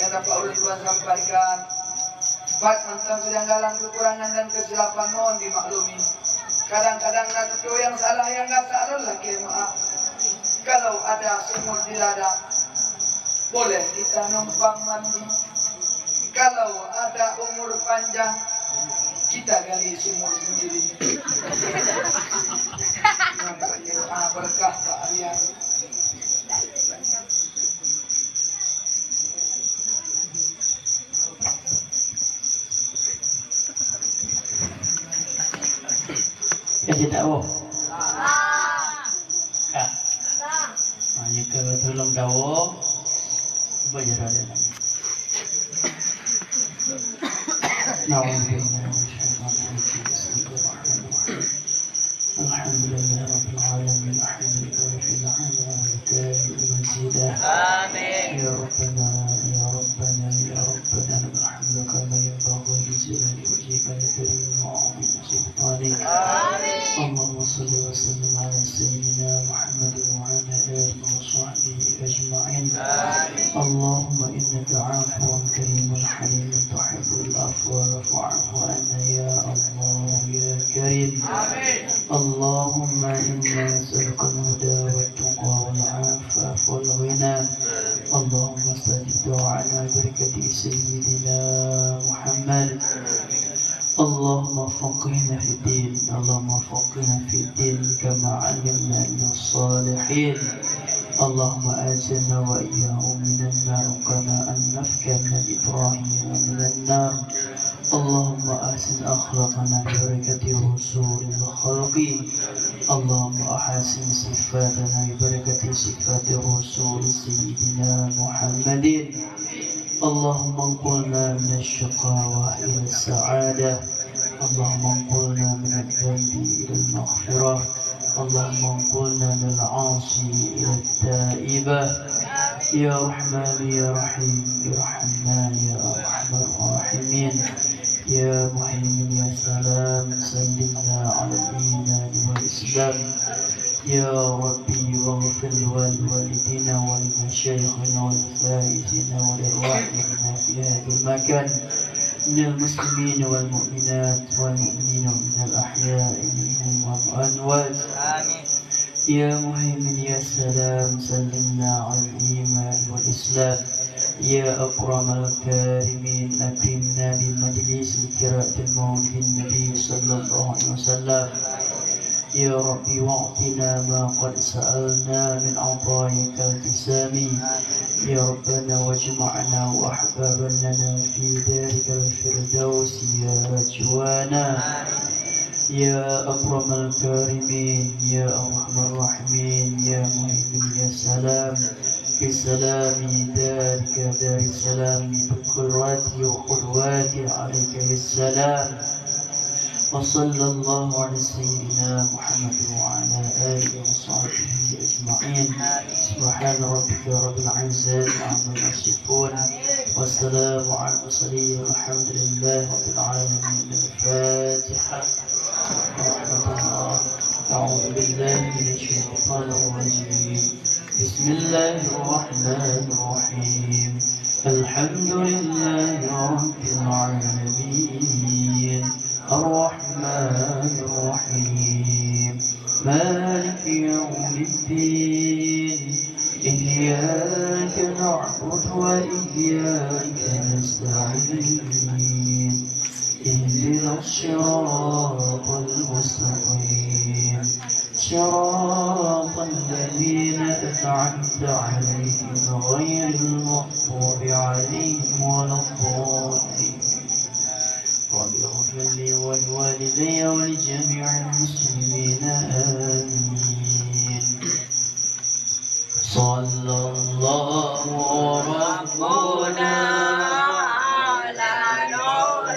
yang dapat oleh Tuhan sampaikan. Buat tentang kejanggalan, kekurangan dan kesilapan mohon dimaklumi. Kadang-kadang ada yang salah yang enggak salah lagi maaf. Kalau ada semut di ladang, boleh kita numpang mandi. Kalau ada umur panjang, kita gali sumur sendiri. Berkah kalian. Kasi tahu. Kak. Hanya kalau tolong tahu, bayar ada. الحمد لله رب العالمين أحمد في العالم والكافي ومزيدا آمين يا ربنا يا ربنا يا ربنا الحمد كما ينبغي لجلال وجهك الكريم وعظيم سلطانك آمين اللهم صل وسلم على سيدنا محمد وعلى آله وصحبه أجمعين آمين اللهم إنك عفو كريم حليم تحب العفو فاعف عنا يا الله يا كريم آمين اللهم إنا نسألك الهدى والتقى والعفاف والغنى اللهم استجب دعاءنا ببركة سيدنا محمد اللهم فقهنا في الدين اللهم فقهنا في الدين كما علمنا من الصالحين اللهم آتنا وإياهم من النار كما أنفك من إبراهيم من النار اللهم أحسن أخلاقنا ببركة رسول الخلق اللهم أحسن صفاتنا ببركة صفات الرسول سيدنا محمد اللهم انقلنا من الشقاوة إلى السعادة اللهم انقلنا من الذنب إلى المغفرة اللهم انقلنا من العاصي إلى التائبة يا رحمن يا رحيم يا رحمن يا أرحم الراحمين يا مهيمن يا سلام سلمنا على الإيمان والإسلام يا ربي واغفر لوالدينا ولمشايخنا ولفائزنا ولأرواحنا في هذا المكان من المسلمين والمؤمنات والمؤمنين من الأحياء منهم والأموات آمين يا مهيمن يا سلام سلمنا على الإيمان والإسلام يا أكرم الكارمين أكرمنا بمجلس قراءة مولد النبي صلى الله عليه وسلم يا ربي واعطنا ما قد سألنا من عطاياك التسامي يا ربنا واجمعنا وأحبابا لنا في ذلك الفردوس يا رجوانا يا أكرم الكارمين يا أرحم الراحمين يا مهيمن يا سلام بسلام ذلك دار السلام بكرات وقدوات عليك السلام وصلى الله على سيدنا محمد وعلى آله وصحبه أجمعين سبحان ربك رب العزة عما يصفون والسلام على المرسلين والحمد لله رب العالمين الفاتحة ورحمة الله أعوذ بالله من الشيطان الرجيم بسم الله الرحمن الرحيم الحمد لله رب العالمين الرحمن الرحيم مالك يوم الدين إياك نعبد وإياك نستعين اهدنا الصراط المستقيم صراط الذين أنعمت عليهم غير المغضوب عليهم ولا الضالين رب اغفر لي ولوالدي ولجميع المسلمين آمين صلى الله ربنا على نور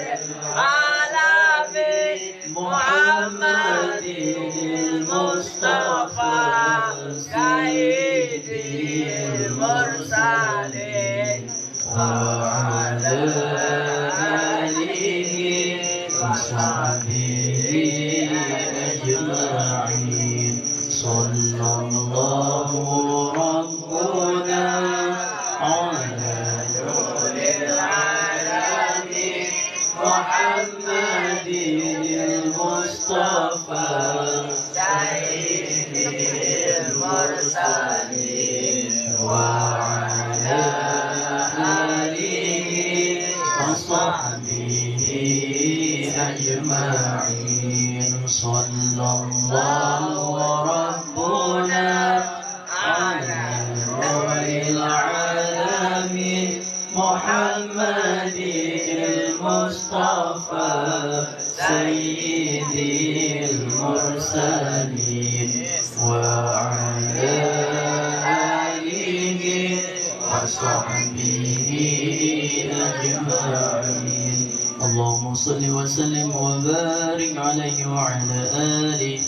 العالمين محمد المصطفى سيد المرسلين وعلى وصحبه أجمعين صلى الله ربنا على نور العالمين محمد المصطفى سيد المرسلين وعلى آله وصحبه أجمعين صلى الله ربنا على نور العالمين محمد المصطفى سيد المرسلين وعلى آله وصحبه أجمعين اللهم صل وسلم وبارك عليه وعلى آله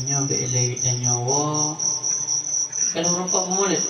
nyoba ilay kita nyawa kalau merokok mulai